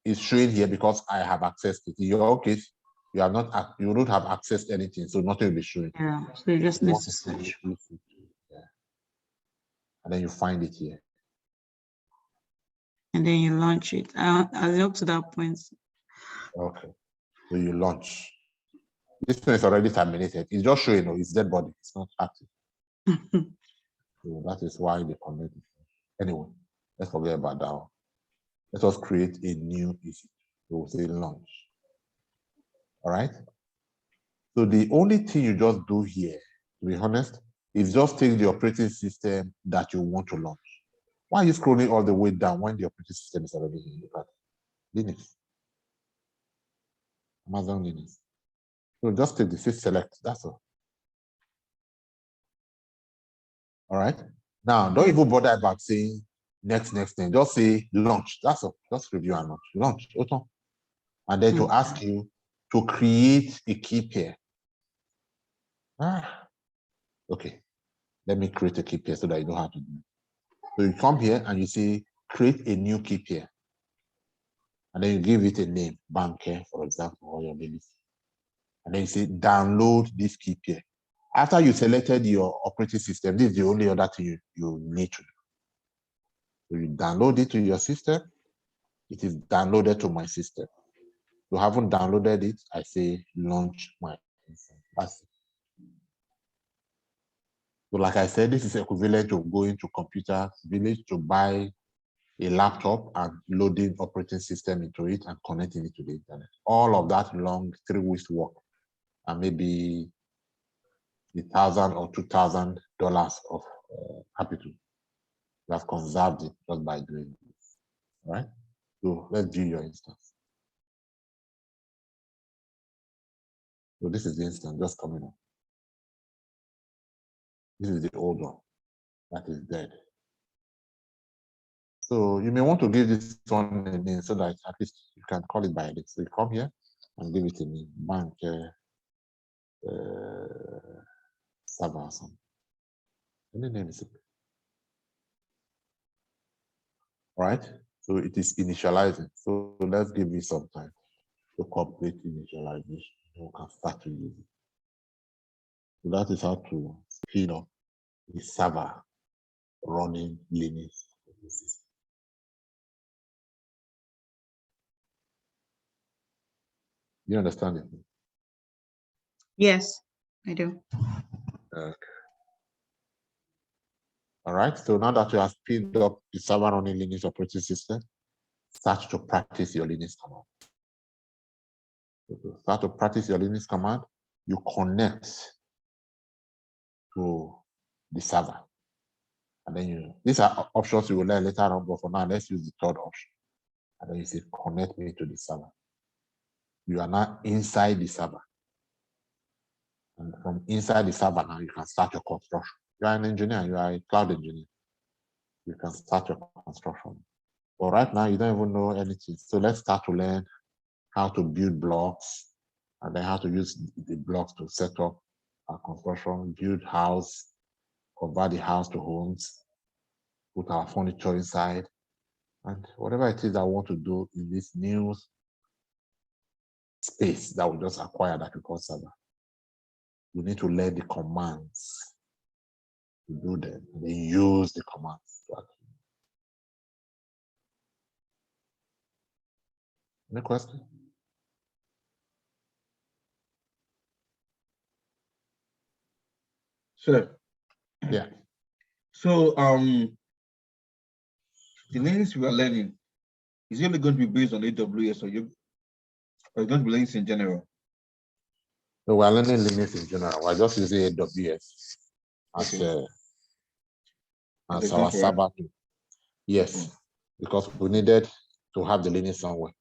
is showing here because I have accessed it. In your case, you have not, you don't have accessed anything, so nothing will be showing. Yeah, so you just need to search. Yeah. And then you find it here. And then you launch it. I'll up to that point. Okay. So you launch. This one is already terminated. It's just showing, it's dead body. It's not active. So that is why they connect it. Anyway, let's forget about that one. Let us create a new EC2. So we'll say launch. All right. So the only thing you just do here, to be honest, is just take the operating system that you want to launch. Why are you scrolling all the way down when the operating system is already here? Look at Linux. Amazon Linux. So just take the select, that's all. All right. Now, don't even bother about saying next thing. Just say launch. That's all. Just review and launch. Launch. Auto. And then to ask you to create a key pair. Okay. Let me create a key pair so that you know how to do it. So you come here and you say create a new key pair. And then you give it a name, banker, for example, or your baby. And then you say download this key pair. After you selected your operating system, this is the only other thing you need to do. So you download it to your system. It is downloaded to my system. If you haven't downloaded it, I say launch my instance. That's it. So like I said, this is equivalent to going to Computer Village to buy a laptop and loading operating system into it and connecting it to the internet. All of that long 3 weeks work and maybe $1,000 or $2,000 of capital. You have conserved it just by doing this. All right. So let's view your instance. So this is the instance just coming up. This is the old one that is dead. So you may want to give this one a name so that at least you can call it by it. So you come here and give it a name, bank server or something. Any name is okay. All right. So it is initializing. So let's give it some time to complete initialization. We can start to use it. So that is how to speed up the server running Linux. You understand it? Yes, I do. Okay. All right. So now that you have speeded up the server running Linux operating system, start to practice your Linux command. So start to practice your Linux command. You connect to the server. And then these are options you will learn later on, but for now, let's use the third option. And then you say, connect me to the server. You are now inside the server. And from inside the server now, you can start your construction. You are an engineer, you are a cloud engineer. You can start your construction. But right now, you don't even know anything. So let's start to learn how to build blocks and then how to use the blocks to set up our construction, build house, convert the house to homes, put our furniture inside, and whatever it is that I want to do in this new space that we just acquired that we call server. You need to learn the commands to do them, and then use the commands to actually. Any question? Sure. Yeah. So the Linux we are learning is only going to be based on AWS, or it's going to be Linux in general? So we're learning Linux in general. We're just using AWS as, Okay. as our server. Yes, because we needed to have the Linux somewhere.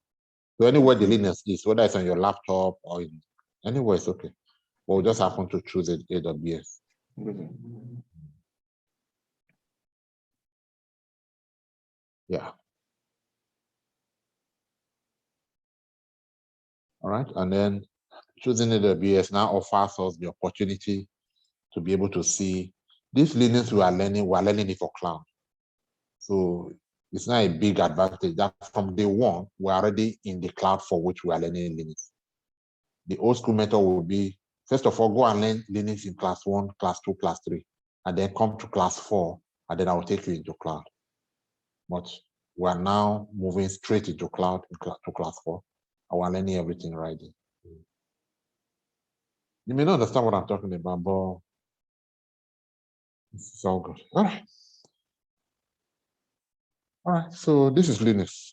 So anywhere the Linux is, whether it's on your laptop or in anywhere, it's okay. We'll just happen to choose AWS. Okay. Yeah. All right, and then choosing AWS now offers us the opportunity to be able to see this Linux we're learning it for cloud. So it's not a big advantage that from day one, we're already in the cloud for which we are learning Linux. The old school method will be, first of all, go and learn Linux in class 1, class 2, class 3, and then come to class 4, and then I will take you into cloud. But we are now moving straight into cloud to class 4, and we're learning everything right there. You may not understand what I'm talking about, but it's all good. All right. All right, so this is Linux.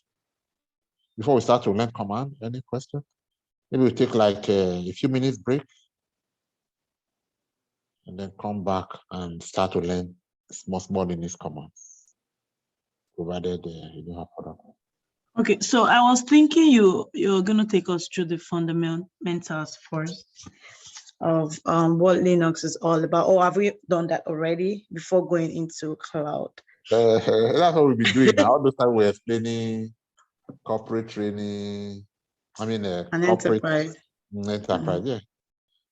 Before we start to learn command, any question? Maybe we take like a few minutes break and then come back and start to learn small Linux commands, provided you don't have other. Okay, so I was thinking you're gonna take us through the fundamentals first of what Linux is all about. Or have we done that already before going into cloud? That's what we've been doing now. All the time we're explaining corporate training. I mean, An corporate enterprise. enterprise. Yeah.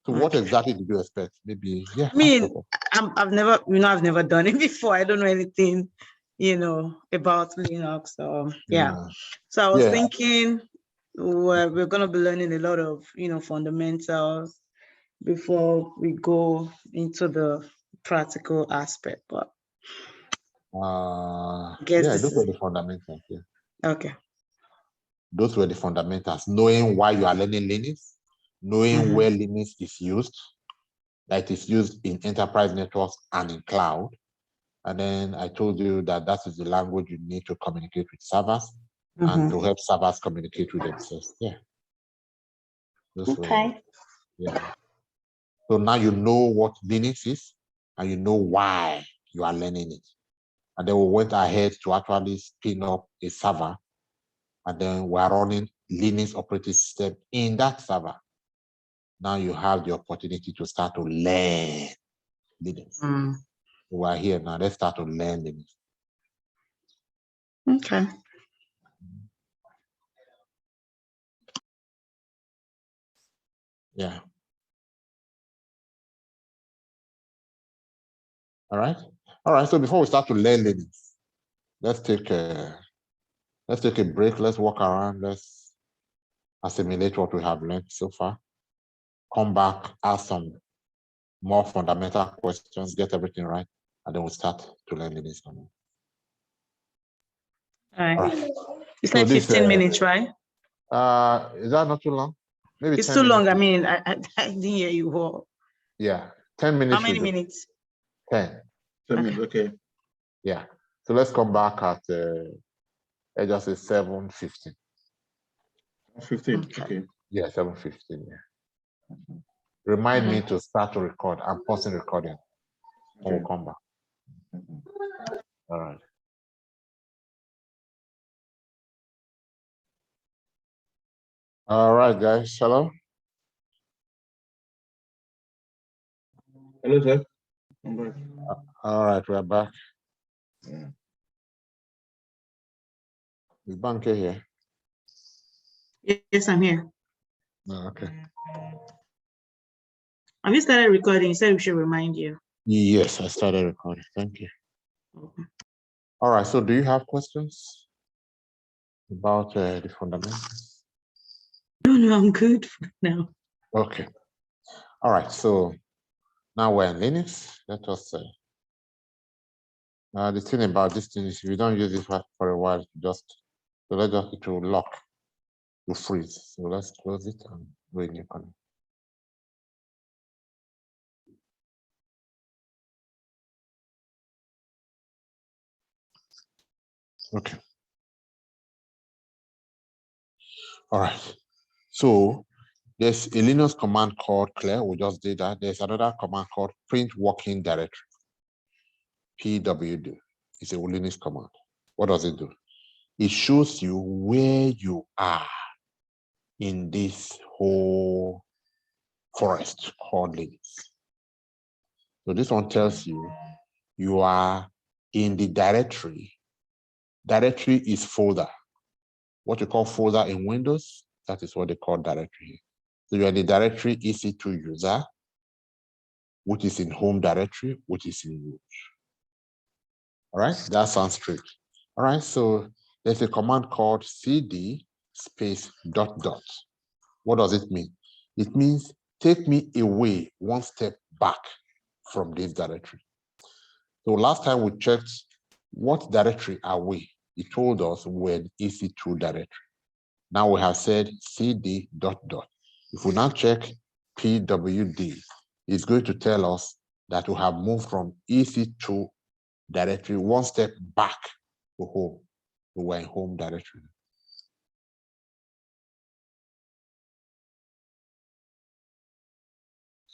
So what exactly did you expect? Maybe, yeah. I mean, I've never done it before. I don't know anything, about Linux. Yeah. So I was thinking we're going to be learning a lot of, fundamentals before we go into the practical aspect. But yeah, those were the fundamentals. Yeah. Okay. Those were the fundamentals. Knowing why you are learning Linux, knowing where Linux is used, that is used in enterprise networks and in cloud. And then I told you that that is the language you need to communicate with servers and to help servers communicate with themselves. Yeah. Okay. Yeah. So now you know what Linux is and you know why you are learning it. And then we went ahead to actually spin up a server, and then we're running Linux operating system in that server. Now you have the opportunity to start to learn Linux. We're here now. Let's start to learn Linux. Okay. Yeah. All right. All right. So before we start to learn Linux, let's take a break. Let's walk around. Let's assimilate what we have learned so far. Come back, ask some more fundamental questions, get everything right, and then we'll start to learn Linux. All right. You said 15 minutes, right? Is that not too long? Maybe it's 10 too minutes. long. I mean, I didn't hear you all. Yeah, 10 minutes. How many minutes? 10. 10 minutes, okay. Yeah. So let's come back at just say 7:15. 15, okay. Yeah, 7:15. Yeah. Remind me to start to record. I'm pausing recording. Okay. We'll come back. All right. All right, guys. Hello. Hello, sir. I'm back. All right, we're back. Yeah. Is Banke here? Yes, I'm here. Oh, okay. Have you started recording? You said we should remind you. Yes, I started recording. Thank you. Okay. All right. So, do you have questions about the fundamentals? No, I'm good for now. Okay. All right. So now we're in Linux. Let us say the thing about this thing is if you don't use it for a while, it will lock, to freeze. So let's close it and renew. Okay. All right. So there's a Linux command called clear. We just did that. There's another command called print working directory. PWD. It's a Linux command. What does it do? It shows you where you are in this whole forest called Linux. So this one tells you you are in the directory. Directory is folder. What you call folder in Windows, that is what they call directory. So you're in the directory EC2 user, which is in home directory, which is in root. All right, that sounds straight. All right, so there's a command called cd space ... What does it mean? It means take me away one step back from this directory. So last time we checked what directory are we? It told us we're in EC2 directory. Now we have said cd ... If we now check pwd, it's going to tell us that we have moved from EC2 directory one step back to home. So we're in home directory.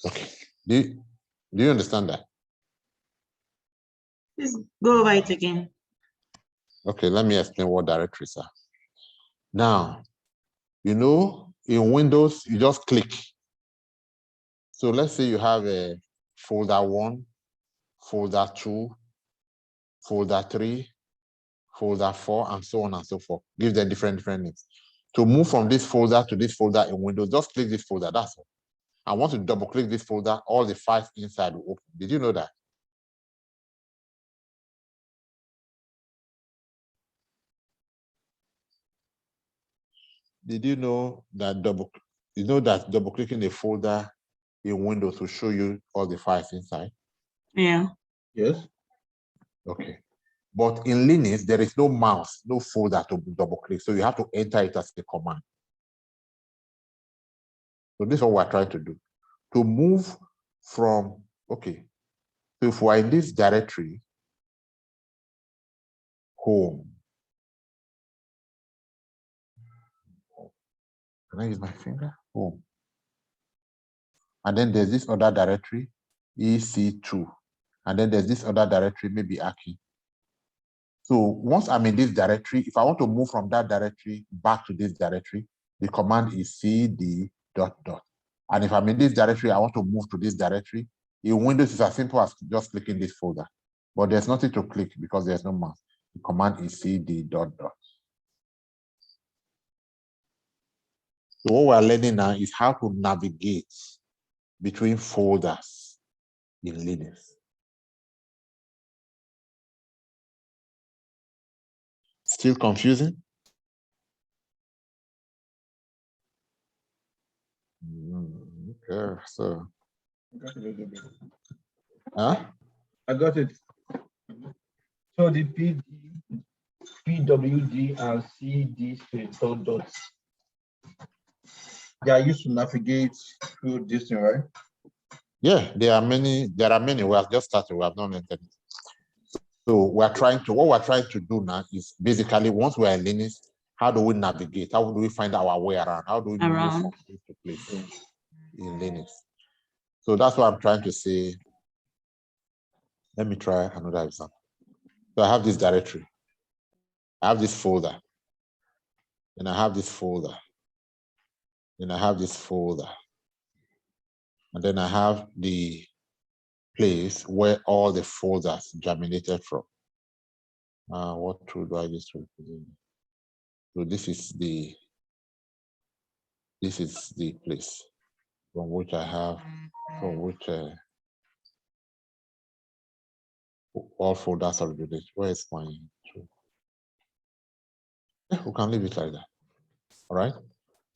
Okay. Do you understand that? Please go over it again. Okay, let me explain what directories are. Now, you know, in Windows, you just click. So let's say you have a folder 1, folder 2, folder 3, folder 4, and so on and so forth. Give them different names. To move from this folder to this folder in Windows, just click this folder, that's all. I want to double click this folder, all the files inside will open. Did you know that? Did you know that double clicking a folder in Windows will show you all the files inside? Yeah. Yes. Okay. But in Linux, there is no mouse, no folder to double click. So you have to enter it as a command. So this is what we're trying to do. To move from, okay, so if we're in this directory, home. Can I use my finger? Home. And then there's this other directory, EC2. And then there's this other directory, maybe Aki. So once I'm in this directory, if I want to move from that directory back to this directory, the command is cd ... And if I'm in this directory, I want to move to this directory. In Windows, it's as simple as just clicking this folder. But there's nothing to click because there's no mouse. The command is cd ... So what we're learning now is how to navigate between folders in Linux. Still confusing? Okay, so. Huh? I got it. So the PWD and CD space ... They are used to navigate through this thing, right? Yeah, there are many. We have just started. We have not entered. So what we're trying to do now is basically once we're in Linux, how do we navigate? How do we find our way around? How do we move from place to place in Linux? So that's what I'm trying to say. Let me try another example. So I have this directory. I have this folder. And I have this folder. Then I have this folder. And then I have the place where all the folders germinated from. What tool do I use to represent? So this is the place from which I have, from which all folders are related. Where is my tool? Yeah, we can leave it like that. All right.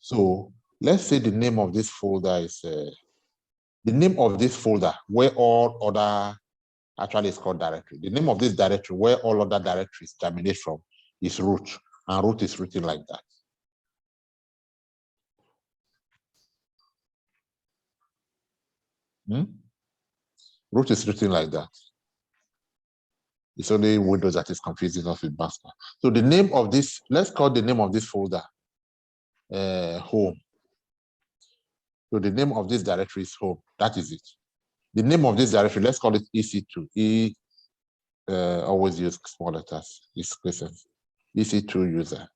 So let's say the name of this folder is the name of this folder where all other, actually it's called directory. The name of this directory where all other directories germinate from is root, and root is written like that. Root is written like that. It's only Windows that is confusing us with master. So the name of this, let's call the name of this folder home. So the name of this directory is home. That is it. The name of this directory, let's call it EC2. Always use small letters. EC2 user.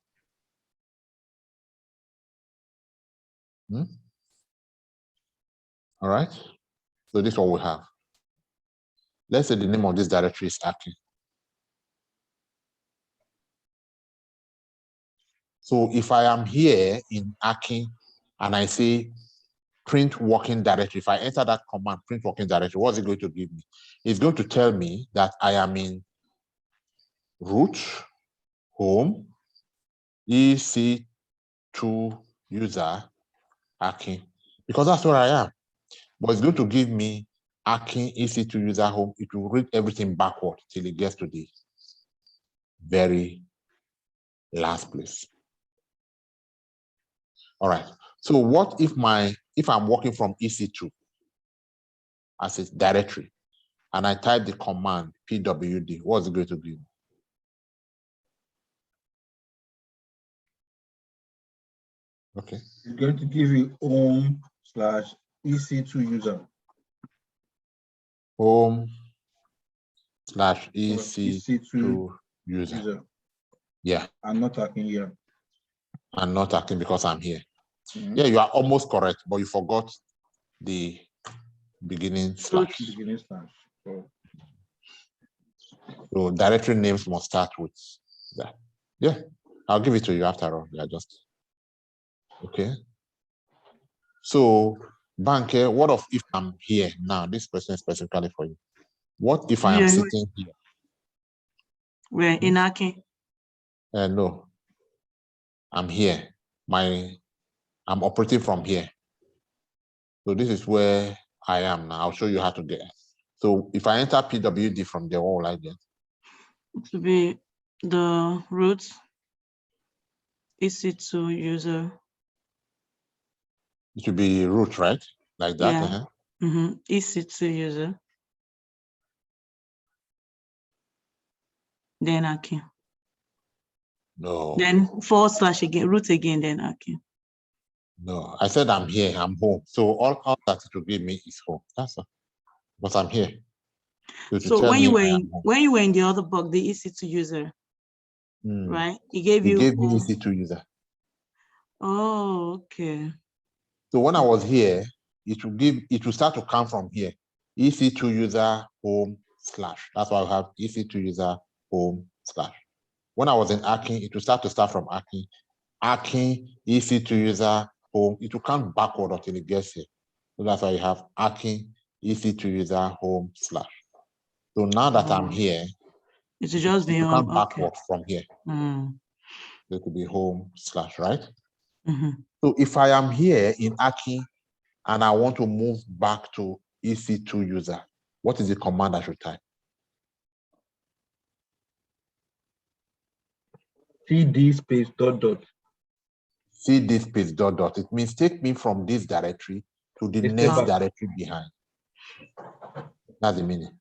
All right. So this is what we have. Let's say the name of this directory is Aki. So if I am here in Aki and I say print working directory, if I enter that command, print working directory, what's it going to give me? It's going to tell me that I am in root, home, EC2 user, Aki, because that's where I am. But it's going to give me Aki EC2 user home. It will read everything backward till it gets to the very last place. All right. So what if I'm working from EC2 as a directory and I type the command pwd, what's it going to give me? Okay. It's going to give you home/EC2 user. Home/EC2 user. Yeah. I'm not talking here. I'm not talking because I'm here. Yeah, you are almost correct, but you forgot the beginning slash. So directory names must start with that. Yeah, I'll give it to you after all. Yeah, just okay. So, Banke, what if I'm here now? This question is specifically for you. What if I am sitting here? We're in Aki. No, I'm here. I'm operating from here. So this is where I am now. I'll show you how to get it. So if I enter pwd from there, what will I get? It will be the root EC2 user. It should be root, right? Like that. Yeah. EC2 user. Then Aki. No. Then / again, root again, then Aki. No, I said I'm here, I'm home. So all that it will give me is home. That's all. But I'm here. So when you were in the other box, the EC2 user, right? It gave me you EC2 user. Oh, okay. So when I was here, it will start to come from here. EC2 user home /. That's why I have EC2 user home /. When I was in Aki, it will start from Aki. Aki EC2 user home. It will come backward until it gets here. So that's why you have Aki EC2 user home /. So now that I'm here, it will just be come backward from here. It will be home /, right? So if I am here in Aki and I want to move back to EC2 user, what is the command I should type? cd space .. cd space .. It means take me from this directory to the next directory behind. That's the meaning.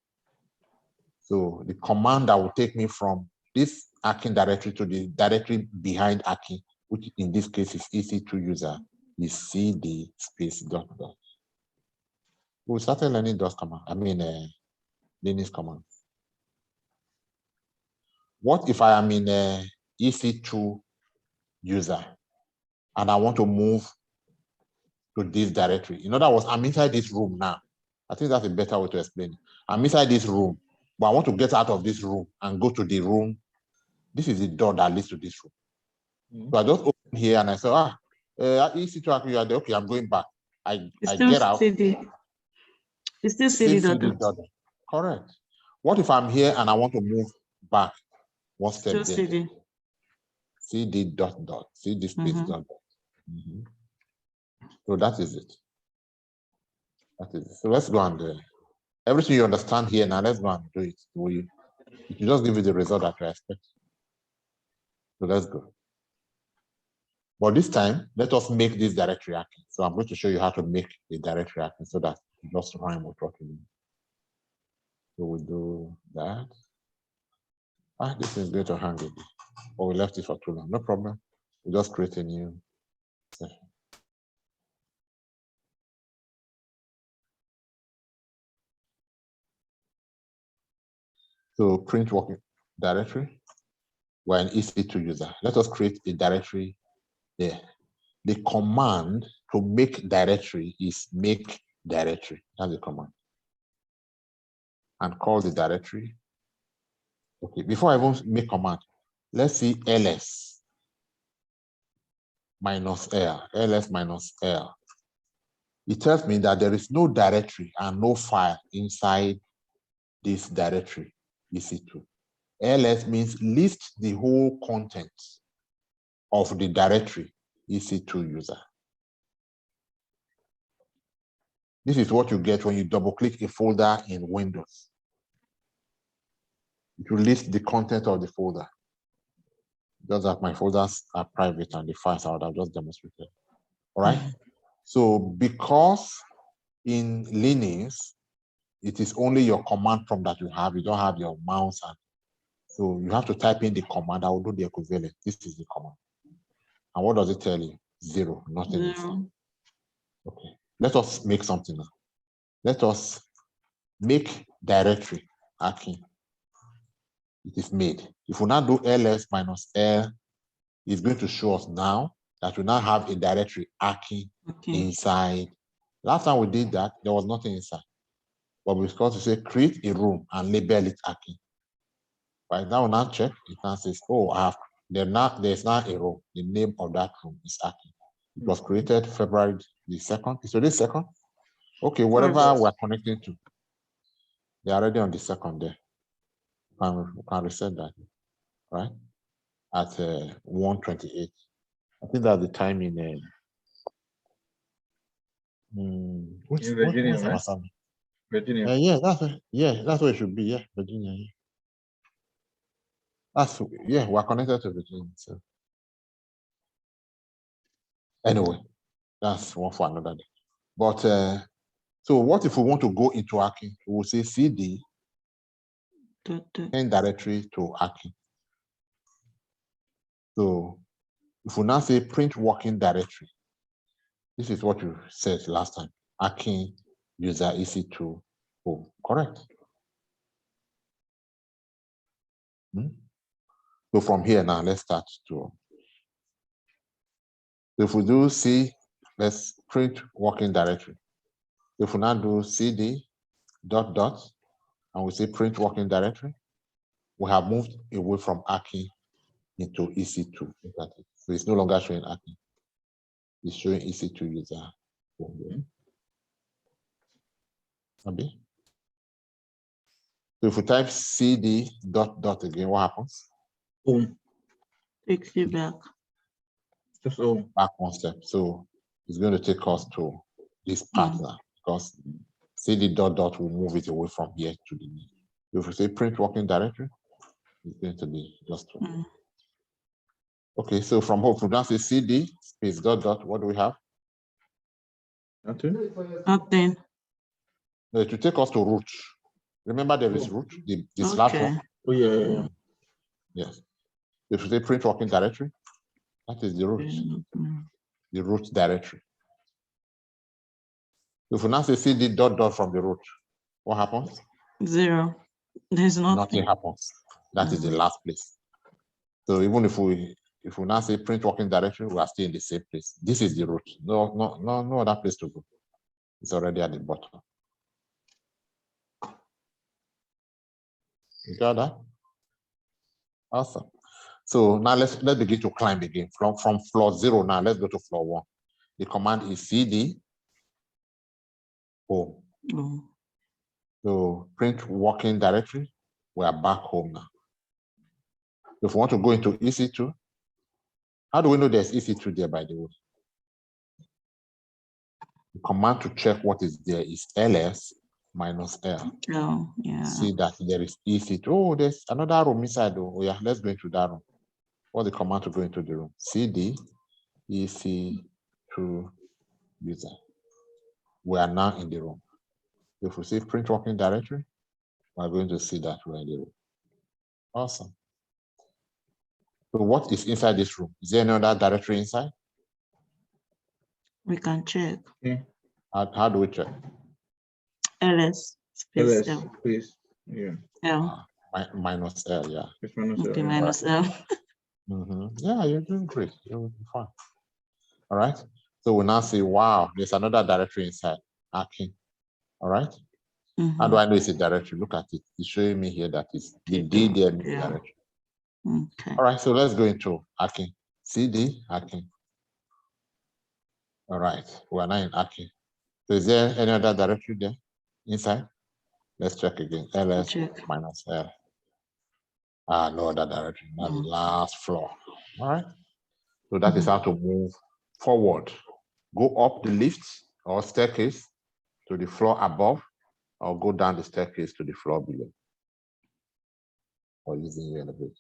So the command that will take me from this Aki directory to the directory behind Aki, which in this case is EC2 user, is cd space .. We started learning DOS command. Linux command. What if I am in EC2 user and I want to move to this directory? In other words, I'm inside this room now. I think that's a better way to explain it. I'm inside this room, but I want to get out of this room and go to the room. This is the door that leads to this room. So I just open here and I say, EC2, you are there. Okay, I'm going back. I get out. It's still cd .. Correct. What if I'm here and I want to move back one step there? cd. cd .. cd space .. So that is it. That is it. So let's go and everything you understand here now, let's go and do it. It will just give you the result that you expect. So let's go. But this time, let us make this directory acting. So I'm going to show you how to make the directory acting so that it just rhyme with what we need. So we'll do that. This is going to hang it, or we left it for too long. No problem. We just create a new session. So print working directory. We're an EC2 user. Let us create a directory there. The command to make directory is make directory. That's the command. And call the directory. Okay, before I even make command, let's see ls minus l, ls minus l. It tells me that there is no directory and no file inside this directory, EC2. ls means list the whole contents of the directory, EC2 user. This is what you get when you double click a folder in Windows. It will list the content of the folder. Just that my folders are private and the files I would have just demonstrated. All right. So because in Linux, it is only your command prompt that you have. You don't have your mouse. And so you have to type in the command. I will do the equivalent. This is the command. And what does it tell you? 0, nothing. No. Okay. Let us make something now. Let us make directory hacking. It is made. If we now do ls minus l, it's going to show us now that we now have a directory hacking inside. Last time we did that, there was nothing inside. But because we say create a room and label it hacking. Right now, now check, it now says, oh, there's now a room. The name of that room is hacking. It was created February the 2nd. Is today 2nd? Okay, whatever we're connecting to, they're already on the 2nd there. We can reset that, right? At 1:28. I think that's the time in Virginia, right? Virginia. That's where it should be. Yeah, Virginia. Yeah. We're connected to Virginia. So anyway, that's one for another day. But so what if we want to go into hacking? We will say cd and directory to hacking. So if we now say print working directory, this is what you said last time. Hacking user EC2 home. Correct. So from here now, let's start to. If we do C, let's print working directory. If we now do cd ... and we say print working directory, we have moved away from hacking into EC2. So it's no longer showing hacking. It's showing EC2 user. Okay. So if we type cd ... again, what happens? Takes you back. Just back one step. So it's going to take us to this part now, because cd ... will move it away from here to the new. So if we say print working directory, it's going to be just one. Okay, so from home, we now say cd space ... what do we have? Nothing. No, it will take us to root. Remember there is root, the slash one? Oh, yeah. Yes. If we say print working directory, that is the root. The root directory. If we now say cd ... from the root, what happens? 0. There's Nothing happens. That is the last place. So even if we now say print working directory, we are still in the same place. This is the root. No other place to go. It's already at the bottom. You got that? Awesome. So now let's begin to climb again. From floor 0 now, let's go to floor 1. The command is cd home. So print working directory, we are back home now. If we want to go into EC2, how do we know there's EC2 there, by the way? The command to check what is there is ls minus l. Oh, yeah. See that there is EC2. Oh, there's another room inside. Oh, yeah, let's go into that room. What's the command to go into the room? cd EC2 user. We are now in the room. If we say print working directory, we're going to see that we're in the room. Awesome. So what is inside this room? Is there any other directory inside? We can check. Yeah. How do we check? ls space LS, L. please. Yeah. L. Minus L, yeah. It's minus Okay, L, yeah. minus L. Yeah, you're doing great. You're fine. All right. So we now say, wow, there's another directory inside. Akin. All right. How do I know it's a directory? Look at it. It's showing me here that it's the D there means directory. Okay. All right. So let's go into Akin. CD Akin. All right. We're now in Akin. So is there any other directory there inside? Let's check again. ls minus L. No other directory. That's the last floor. All right. So that is how to move forward. Go up the lift or staircase to the floor above, or go down the staircase to the floor below, or using your elevator.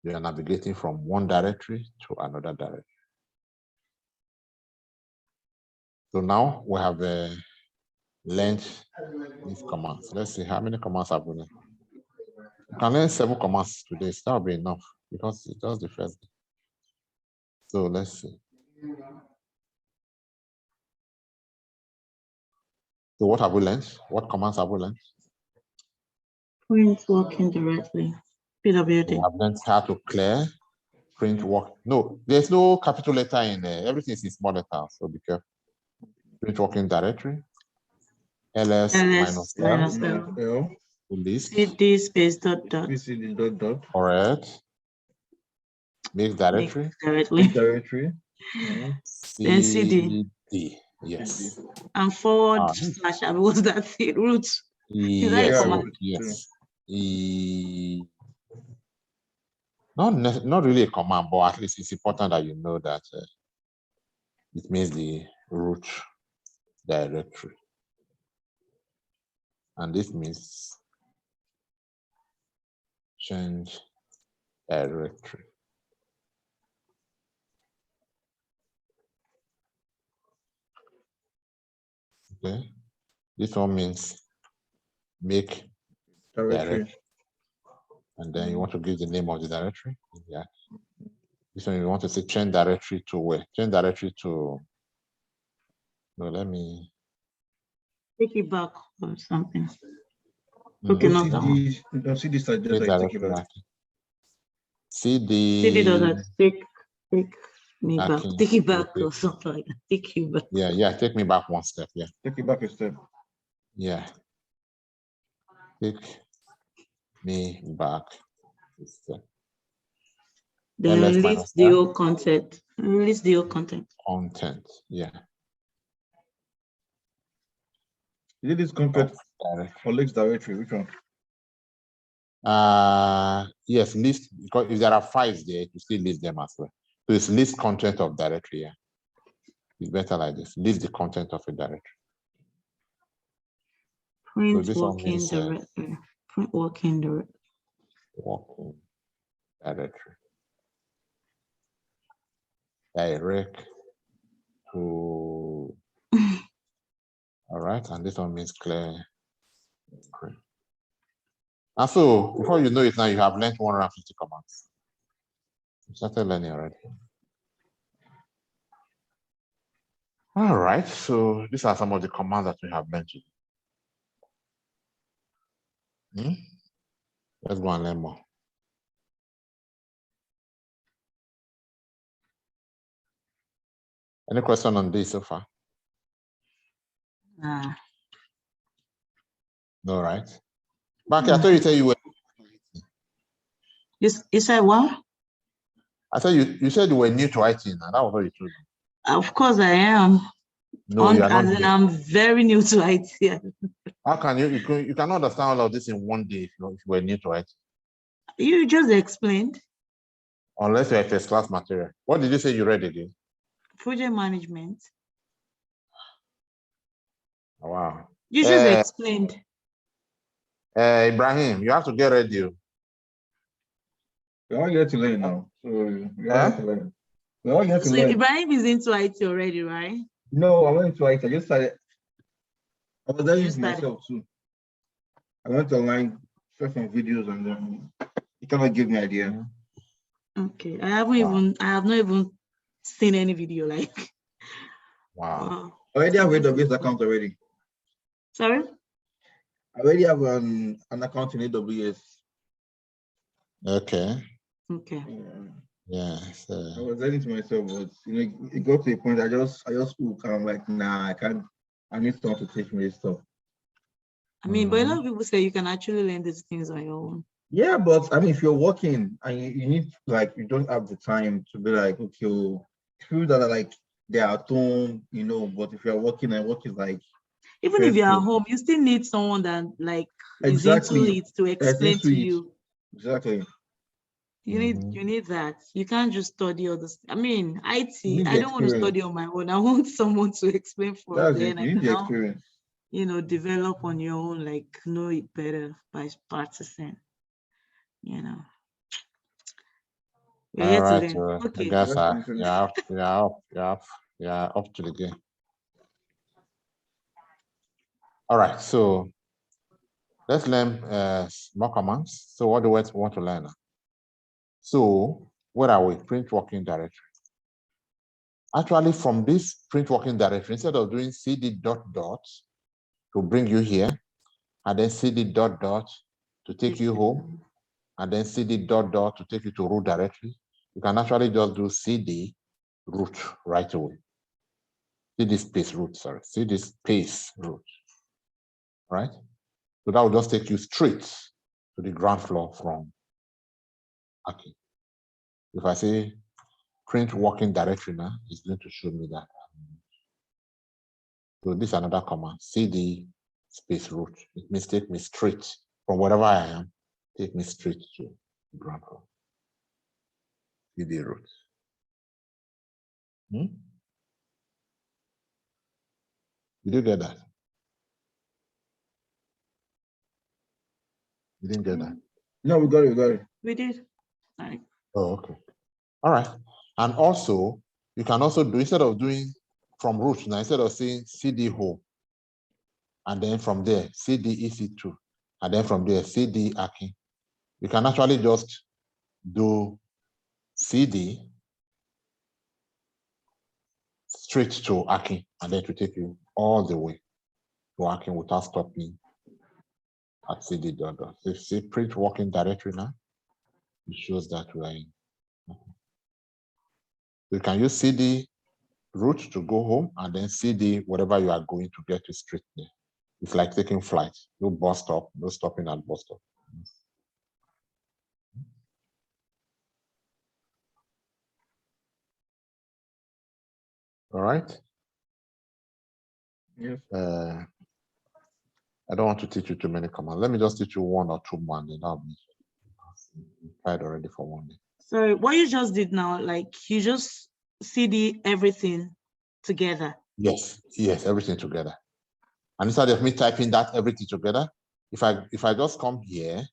You are navigating from one directory to another directory. So now we have learned these commands. Let's see how many commands have we learned. You can learn 7 commands today. So that will be enough because it's just the first day. So let's see. So what have we learned? What commands have we learned? Print working directly. PWD. We have learned how to clear, print work. No, there's no capital letter in there. Everything is in small letters. So be careful. Print working directory. ls minus L. List. CD space dot dot. CD dot dot. Correct. Make directory. Directory. Then CD. Yes. And forward slash. What's that? Root. Yes. Not really a command, but at least it's important that you know that it means the root directory. And this means change directory. Okay. This one means make directory. And then you want to give the name of the directory. Yeah. This one you want to say change directory to where? Change directory to. No, let me take it back or something. Okay, not that one. CD CD doesn't take me back. Take it back or something like that. Take you back. Yeah, take me back one step. Yeah. Take it back a step. Yeah. Take me back a step. Then list the whole content. List the whole content. Content, yeah. Is it this content or list directory? Which one? Yes, list, because if there are files there, you still list them as well. So it's list content of directory, yeah. It's better like this. List the content of a directory. Print so working directory. Print working directory. Working directory. Direct to. All right, and this one means clear. And so before you know it now, you have learned 150 commands. You started learning already. All right, so these are some of the commands that we have mentioned. Let's go and learn more. Any question on this so far? No, right? But I thought you were. You said what? I thought you said you were new to IT, and that was what you told me. Of course I am. No, you are not. I'm very new to IT. How can you cannot understand all of this in one day if you were new to IT? You just explained. Unless you're a first class material. What did you say you read again? Project management. Wow. You just explained. Ibrahim, you have to get ready. We're all here to learn now. So we're all here to learn. We're all here to learn. Ibrahim is into IT already, right? No, I went into IT. I just started. I was learning myself too. I went online, saw some videos, and then it kind of gave me an idea. Okay, I have not even seen any video like. Wow. Already have AWS account already. Sorry? I already have an account in AWS. Okay. Okay. Yeah. I was learning to myself, but it got to a point I just hook. I'm like, nah, I can't. I need someone to teach me this stuff. I mean, but a lot of people say you can actually learn these things on your own. Yeah, but I mean, if you're working and you need, like, you don't have the time to be like, okay, people that are like, they're at home, but if you're working and work is like, even if you're at home, you still need someone that like is into it to explain to you. Exactly. You need that. You can't just study all this. I mean, IT, I don't want to study on my own. I want someone to explain for me. You need the experience. Develop on your own, like know it better by practicing. We're here to learn. Okay. I guess up to the game. All right, so let's learn more commands. So what do we want to learn? So where are we? Print working directory. Actually, from this print working directory, instead of doing cd ... to bring you here, and then cd ... to take you home, and then cd ... to take you to root directory, you can actually just do cd root right away. cd space root, cd space root, right? So that will just take you straight to the ground floor from Aki. If I say print working directory now, it's going to show me that. So this is another command, cd space root. It means take me straight from wherever I am, take me straight to the ground floor. cd root. Did you get that? You didn't get that? No, we got it. We did. Right. Oh, okay. All right. And also, you can also do, instead of doing from root now, instead of saying cd home, and then from there, cd EC2, and then from there, cd Aki, you can actually just do cd straight to Aki, and then to take you all the way to Aki without stopping at cd ... So if you see print working directory now, it shows that we're in. You can use cd root to go home, and then cd wherever you are going to get to straight there. It's like taking flight. No bus stop, no stopping at bus stop. All right. Yes. I don't want to teach you too many commands. Let me just teach you one or two more, and then I'll be tried already for one day. So what you just did now, like you just cd everything together. Yes, everything together. And instead of me typing that everything together, if I just come here,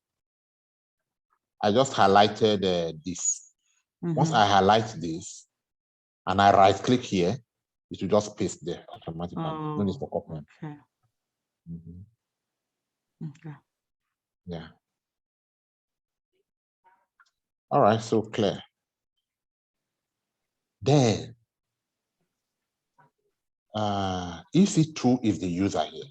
I just highlighted this. Once I highlight this, and I right click here, it will just paste there automatically. No need for copying. Okay. Okay. Yeah. All right, so clear. Then EC2 is the user here.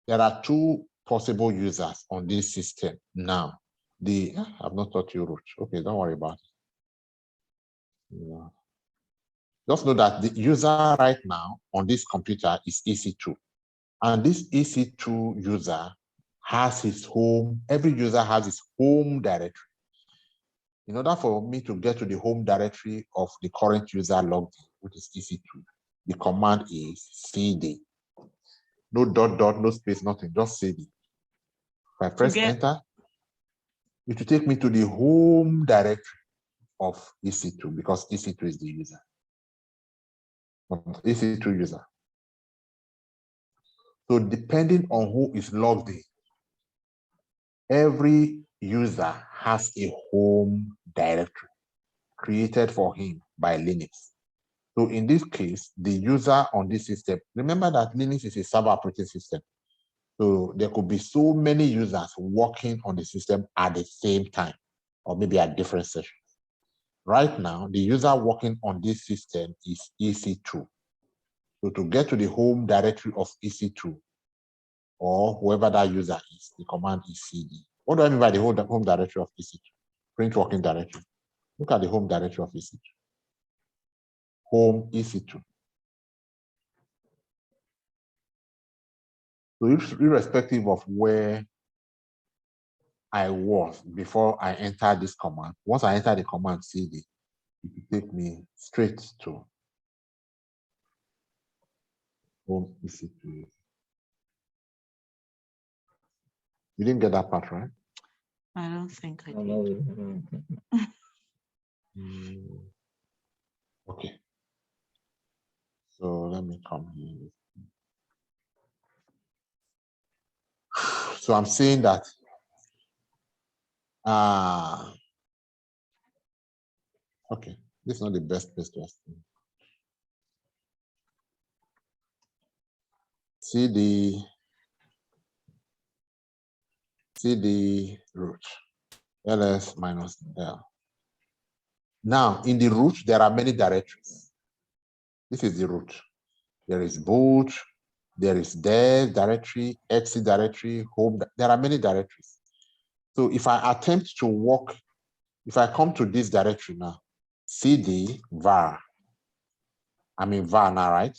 There are two possible users on this system now. I've not taught you root. Okay, don't worry about it. Yeah. Just know that the user right now on this computer is EC2. And this EC2 user has his home, every user has his home directory. In order for me to get to the home directory of the current user logged in, which is EC2, the command is cd. No ... no space, nothing, just cd. If I press enter, it will take me to the home directory of EC2 because EC2 is the user. EC2 user. So depending on who is logged in, every user has a home directory created for him by Linux. So in this case, the user on this system, remember that Linux is a server operating system. So there could be so many users working on the system at the same time. or maybe at different sessions. Right now, the user working on this system is EC2. So to get to the home directory of EC2, or whoever that user is, the command is CD. What do I mean by the home directory of EC2? Print working directory. Look at the home directory of EC2. Home EC2. So irrespective of where I was before I entered this command, once I enter the command CD, it will take me straight to home EC2. You didn't get that part, right? I don't think I did. Okay. So let me come here. So I'm saying that okay, this is not the best place to explain. CD root ls minus l. Now in the root there are many directories. This is the root. There is boot, there is dev directory, exit directory, home. There are many directories. So if I attempt to work, if I come to this directory now, cd var, I'm in var now, right?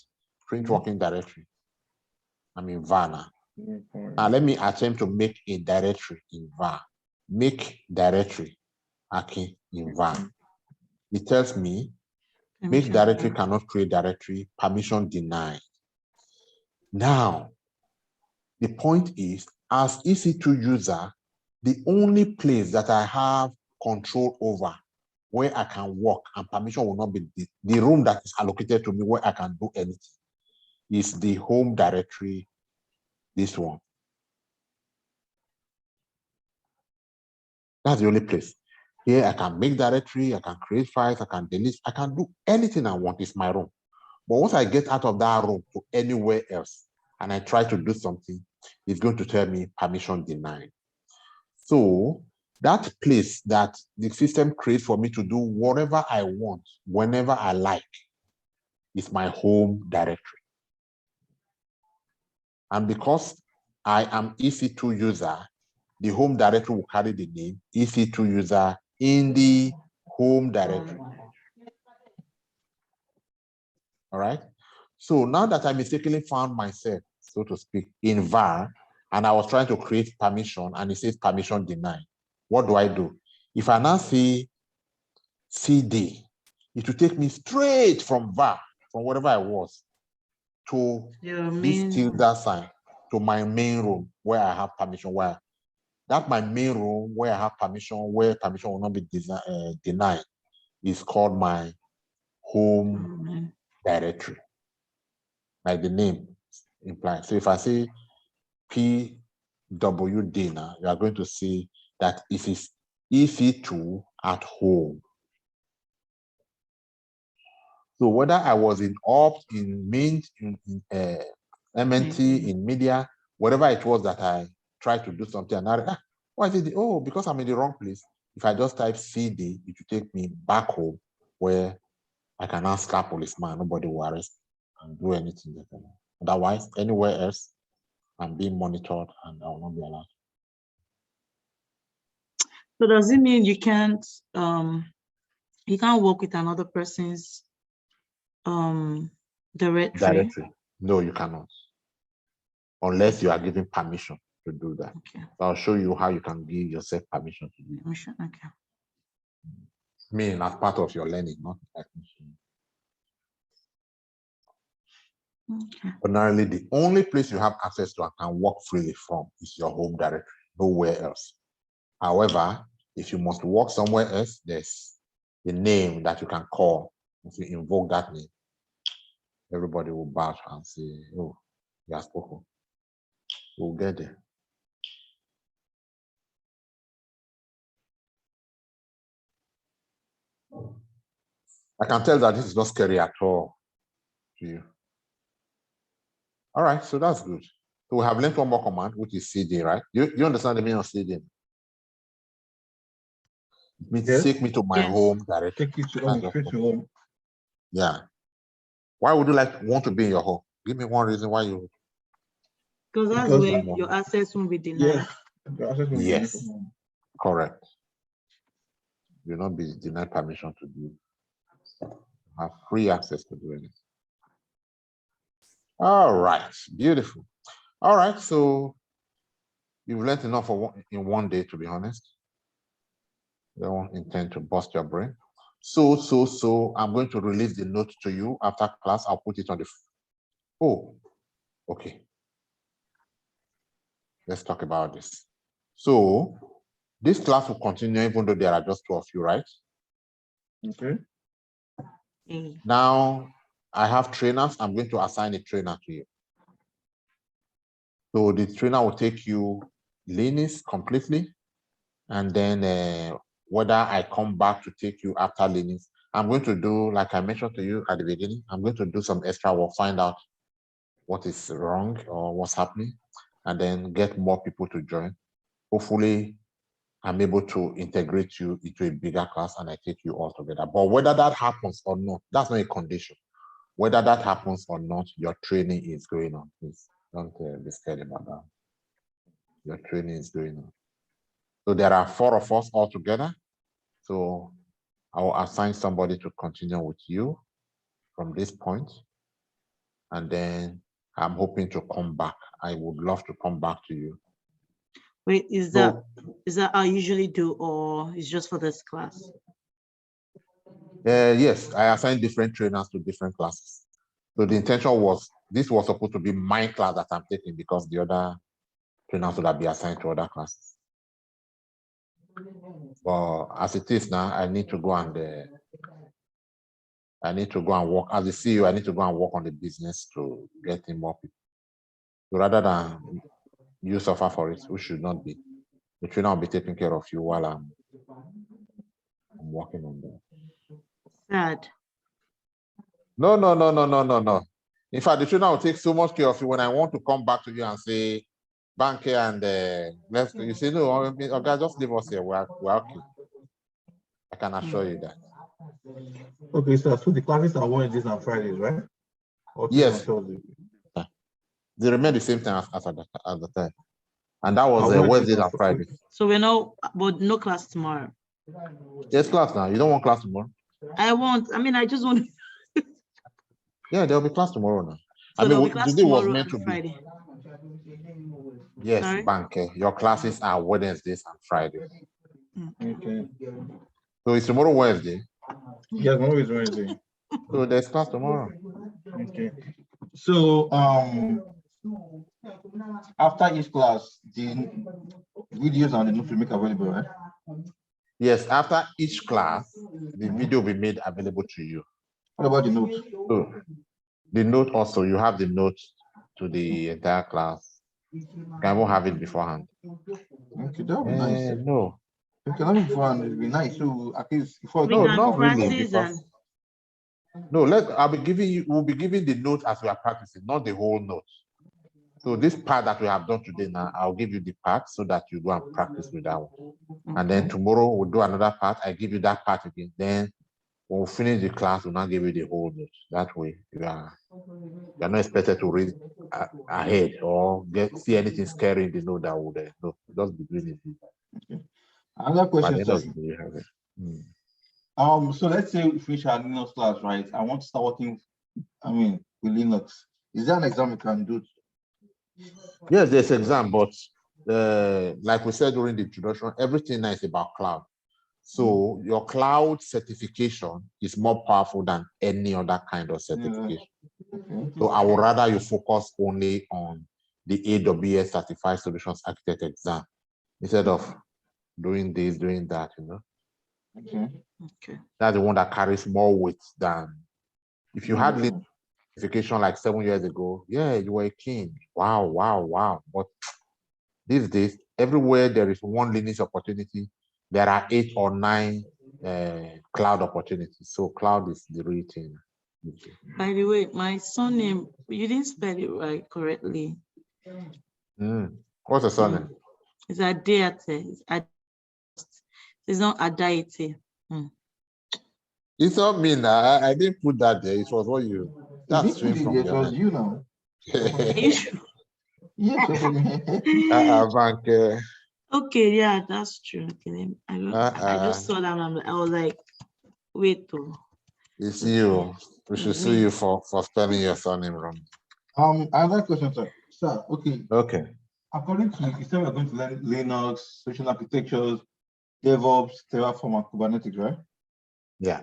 Print working directory. I'm in var now. Now let me attempt to make a directory in var. Make directory, okay, in var. It tells me make directory cannot create directory, permission denied. Now, the point is, as EC2 user, the only place that I have control over where I can work and permission will not be the room that is allocated to me where I can do anything is the home directory, this one. That's the only place. Here I can make directory, I can create files, I can delete, I can do anything I want. It's my room. But once I get out of that room to anywhere else and I try to do something, it's going to tell me permission denied. So that place that the system creates for me to do whatever I want, whenever I like, is my home directory. And because I am EC2 user, the home directory will carry the name EC2 user in the home directory. All right. So now that I mistakenly found myself, so to speak, in var, and I was trying to create permission and it says permission denied, what do? If I now say CD, it will take me straight from var, from whatever I was, to this tilde sign, to my main room where I have permission, that's my main room where I have permission, where permission will not be denied, is called my home directory, like the name implies. So if I say PWD now, you are going to see that it is EC2 at home. So whether I was in ops, in mint, in MNT, in media, whatever it was that I tried to do something, and why is it? Oh, because I'm in the wrong place. If I just type CD, it will take me back home where I can ask a policeman, nobody will arrest and do anything. Otherwise, anywhere else, I'm being monitored and I will not be allowed. So does it mean you can't work with another person's directory? No, you cannot, unless you are given permission to do that. Okay. So I'll show you how you can give yourself permission to do that. Okay. I mean, as part of your learning, not like okay. Ordinarily, the only place you have access to and can work freely from is your home directory, nowhere else. However, if you must work somewhere else, there's the name that you can call. If you invoke that name, everybody will bow and say, oh, you have spoken. We'll get there. I can tell that this is not scary at all to you. All right, so that's good. So we have learned one more command, which is CD, right? You understand the meaning of CD? Take me to my home directly. Take you to straight to home. Yeah. Why would you want to be in your home? Give me one reason why you. Because that's where your access won't be denied. Yes. Correct. You'll not be denied permission to do. Have free access to do anything. All right. Beautiful. All right. So you've learned enough in one day, to be honest. I don't intend to bust your brain. So I'm going to release the note to you after class. I'll put it on the. Oh, okay. Let's talk about this. So this class will continue even though there are just two of you, right? Okay. Now I have trainers. I'm going to assign a trainer to you. So the trainer will take you Linux completely. And then whether I come back to take you after Linux, I'm going to do, like I mentioned to you at the beginning, I'm going to do some extra work, find out what is wrong or what's happening, and then get more people to join. Hopefully, I'm able to integrate you into a bigger class and I take you all together. But whether that happens or not, that's not a condition. Whether that happens or not, your training is going on. Please don't be scared about that. Your training is going on. So there are 4 of us all together. So I will assign somebody to continue with you from this point. And then I'm hoping to come back. I would love to come back to you. Wait, is that I usually do, or is just for this class? Yes, I assign different trainers to different classes. So the intention was, this was supposed to be my class that I'm taking because the other trainers would have been assigned to other classes. But as it is now, I need to go and work. As the CEO, I need to go and work on the business to get in more people. So rather than you suffer for it, we should not be. The trainer will be taking care of you while I'm working on that. Sad. No. In fact, the trainer will take so much care of you when I want to come back to you and say, bank here and let's. You say no, okay, just leave us here. We're okay. I can assure you that. Okay, so the classes are Wednesdays and Fridays, right? Yes. They remain the same time as at the time. And that was Wednesdays and Fridays. So we know, but no class tomorrow. Yes, class now. You don't want class tomorrow? I just want. Yeah, there'll be class tomorrow now. So there'll be class tomorrow and Friday. Yes, Banke. Your classes are Wednesdays and Fridays. Okay. So it's tomorrow Wednesday? Yeah, tomorrow is Wednesday. So there's class tomorrow. Okay. So after each class, the videos and the notes will make available, right? Yes, after each class, the video will be made available to you. What about the notes? So the note also, you have the note to the entire class. You can even have it beforehand. Okay, that would be nice. No. You can have it beforehand, it would be nice. So at least before not really. Because, no, we'll be giving the note as we are practicing, not the whole note. So this part that we have done today now, I'll give you the part so that you go and practice with that one. And then tomorrow we'll do another part. I give you that part again. Then when we finish the class, we'll now give you the whole note. That way you're not expected to read ahead or see anything scary in the note that would just be doing it. Okay. Another question. So let's say we finish our Linux class, right? I want to start working, with Linux. Is there an exam we can do? Yes, there's an exam, but like we said during the introduction, everything now is about cloud. So your cloud certification is more powerful than any other kind of certification. So I would rather you focus only on the AWS Certified Solutions Architect exam instead of doing this, doing that, Okay. That's the one that carries more weight than if you had certification like 7 years ago. Yeah, you were a king. Wow. But these days, everywhere there is one Linux opportunity, there are 8 or 9 cloud opportunities. So cloud is the real thing. By the way, my surname, you didn't spell it right correctly. What's the surname? It's Adeate. It's not Adaite. It's not me now. I didn't put that there. It was what you. That's you from it your was head. you now. Are you sure? Yes. Okay, yeah, that's true. Okay, I just saw that and I was like, wait, though. It's you. We should sue you for spelling your surname wrong. Another question, sir. Sir, okay. Okay. According to you said we're going to learn Linux, social architectures, DevOps, Terraform, and Kubernetes, right? Yeah.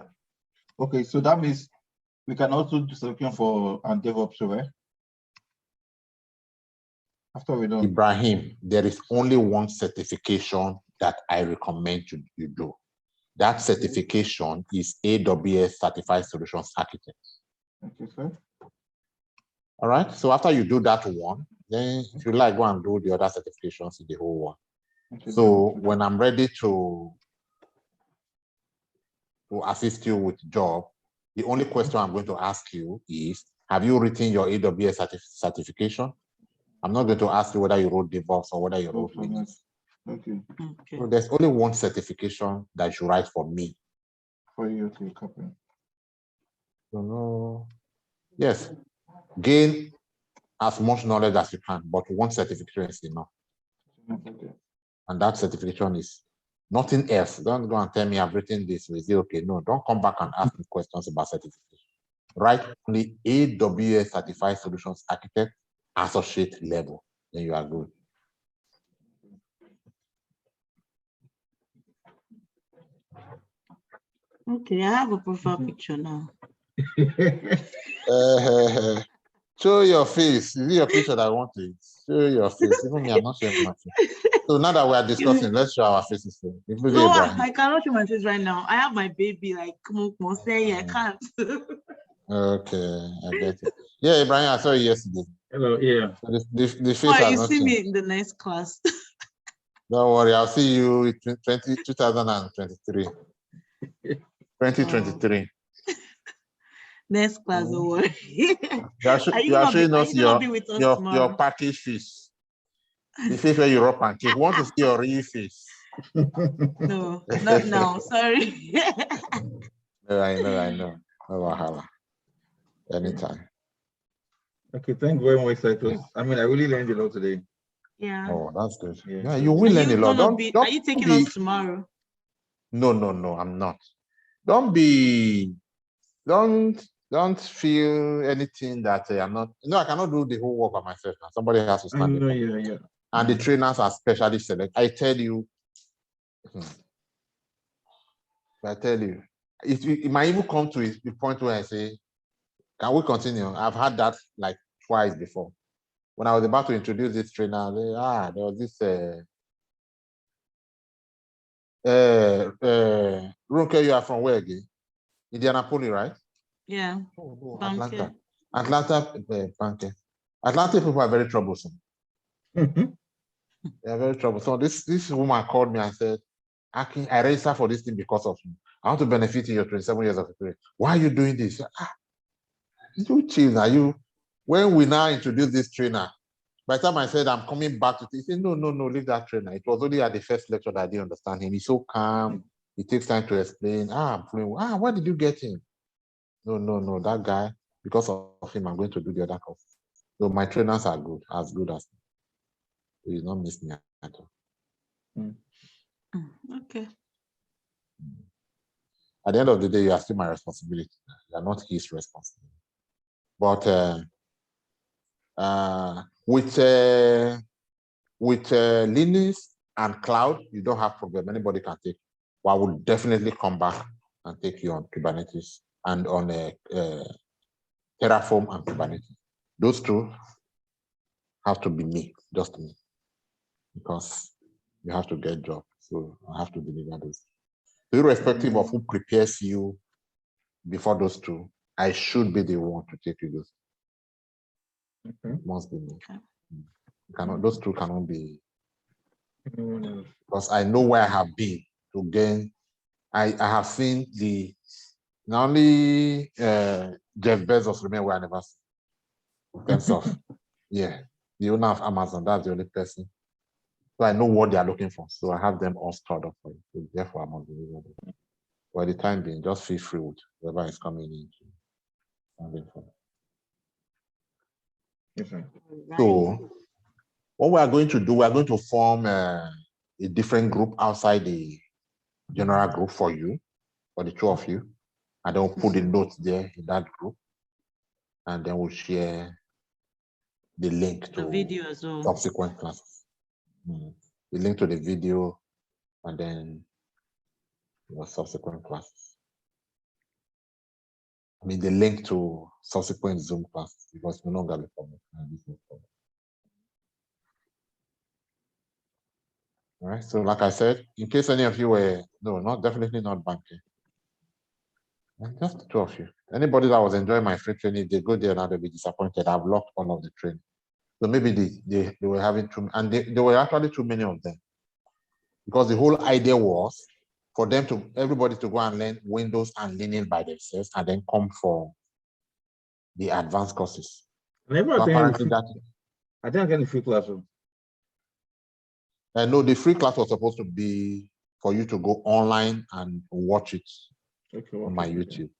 Okay, so that means we can also do certification for and DevOps, right? After we're done. Ibrahim, there is only one certification that I recommend you do. That certification is AWS Certified Solutions Architect. Okay, sir. All right. So after you do that one, then if you like, go and do the other certifications in the whole one. Okay, so when I'm ready to assist you with the job, the only question I'm going to ask you is, have you written your AWS certification? I'm not going to ask you whether you wrote DevOps or whether you wrote Linux. Okay. So there's only one certification that you write for me. For you, okay, copy. So no. Yes. Gain as much knowledge as you can, but one certification is enough. Okay. And that certification is nothing else. Don't go and tell me I've written this. We say, okay, no, don't come back and ask me questions about certification. Write only AWS Certified Solutions Architect Associate level, then you are good. Okay, I have a profile picture now. Show your face. Is it your picture that I want to? Show your face. Even me, I'm not showing my face. So now that we are discussing, let's show our faces. No, I cannot show my face right now. I have my baby, like, come on, say I can't. Okay, I get it. Yeah, Ibrahim, I saw you yesterday. Hello, yeah. So the face oh, has you not see changed. me in the next class. Don't worry, I'll see you in 2023. 2023. Next class, don't worry. You are showing us your package fish. The face where you rub pancake. We want to see your real face. No, not now. Sorry. No, I know. No wahala. Anytime. Okay, thank you very much, Cytus. I mean, I really learned a lot today. Yeah. Oh, that's good. Yeah, you will learn a lot. Are you taking us tomorrow? No, I'm not. Don't feel anything that I'm not. No, I cannot do the whole work by myself. Now. Somebody has to stand there. Yeah. And the trainers are specially selected. I tell you, it might even come to the point where I say, can we continue? I've had that like twice before. When I was about to introduce this trainer, there was this Runke, you are from where again? Indianapolis, right? Yeah. Oh, Atlanta. Banke. Atlanta people are very troublesome. They are very troublesome. This woman called me and said, Akin, I registered for this thing because of you. I want to benefit in your 27 years of experience. Why are you doing this? You chill now. When we now introduce this trainer, by the time I said I'm coming back to it, he said, no, leave that trainer. It was only at the first lecture that I didn't understand him. He's so calm. It takes time to explain. Where did you get him? No, that guy, because of him, I'm going to do the other course. So my trainers are good, as good as me. You don't miss me at all. Okay. At the end of the day, you are still my responsibility. You are not his responsibility. But with Linux and cloud, you don't have problem. Anybody can take. Well, I will definitely come back and take you on Kubernetes and on Terraform and Kubernetes. Those two have to be me, just me, because you have to get job. So I have to deliver those. Irrespective of who prepares you before those two, I should be the one to take you those. It must be me. Those two cannot be. Because I know where I have been to gain. I have seen not only Jeff Bezos remain where I never see. In terms of, the owner of Amazon, that's the only person So I know what they are looking for. So I have them all stored up for you. So therefore, I'm available. For the time being, just feel free with whoever is coming in to for. Okay. So what we are going to do, we are going to form a different group outside the general group for you, for the two of you. And then we'll put the notes there in that group. And then we'll share the link to the video as well. Subsequent classes. The link to the video and then your subsequent classes. I mean, the link to subsequent Zoom classes because we're not going to be public. All right. So, like I said, in case any of you were definitely not banking. And just the two of you. Anybody that was enjoying my free training, they go there now, they'll be disappointed. I've locked all of the training. So maybe they were having too, and there were actually too many of them. Because the whole idea was for them everybody to go and learn Windows and Linux by themselves and then come for the advanced courses. So apparently I think I get the free classroom. No, the free class was supposed to be for you to go online and watch it on my YouTube.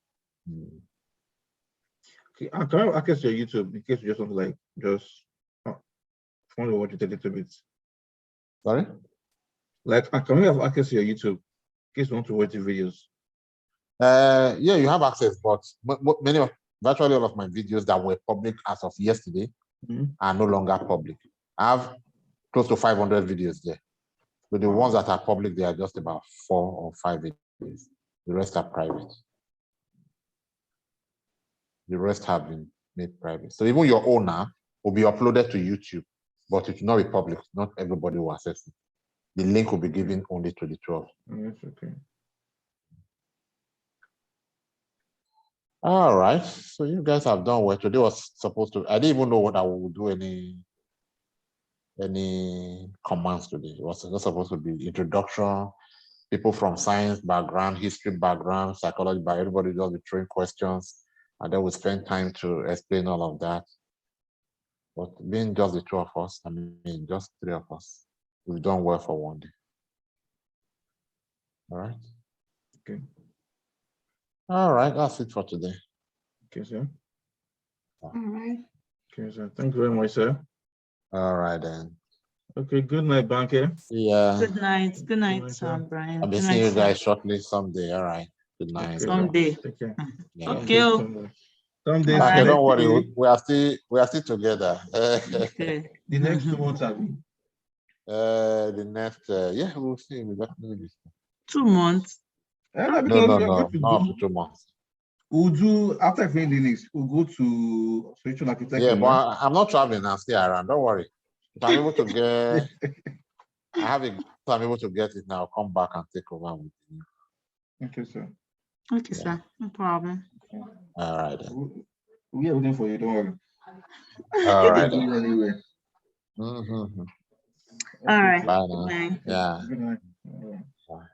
Okay, can I have access to your YouTube in case you just want to want to watch it a little bit? Sorry? Can we have access to your YouTube in case you want to watch the videos? Yeah, you have access, but virtually all of my videos that were public as of yesterday are no longer public. I have close to 500 videos there. So the ones that are public, they are just about 4 or 5 videos. The rest are private. The rest have been made private. So even your own now will be uploaded to YouTube, but it will not be public. Not everybody will access it. The link will be given only to the 12. That's okay. All right. So you guys have done well. Today was supposed to, I didn't even know what I would do any commands today. It was just supposed to be introduction, people from science background, history background, psychology background, everybody just be throwing questions. And then we spend time to explain all of that. But being just the two of us, I mean, just 3 of us, we've done well for one day. All right. Okay. All right. That's it for today. Okay, sir. All right. Okay, sir. Thank you very much, sir. All right, then. Okay. Good night, Banker. Yeah. Good night. Good night, Brian. I'll be seeing you guys shortly someday. All right. Good night. Okay, someday. Take care. Yeah. Okay. Someday. Okay, don't worry. We are still together. Okay. The next 2 months, the next, yeah, we'll see. We'll definitely. 2 months. No, not for 2 months. We'll do after Linux. We'll go to solution architect. Yeah, but I'm not traveling. I'll stay around. Don't worry. If I'm able to get, I'm able to get it now. I'll come back and take over with you. Okay, sir. Okay, sir. No problem. All right. Then. We are waiting for you. Don't worry. All right. Anyway. Mm-hmm. All right. Bye now. Yeah. Good night. Bye.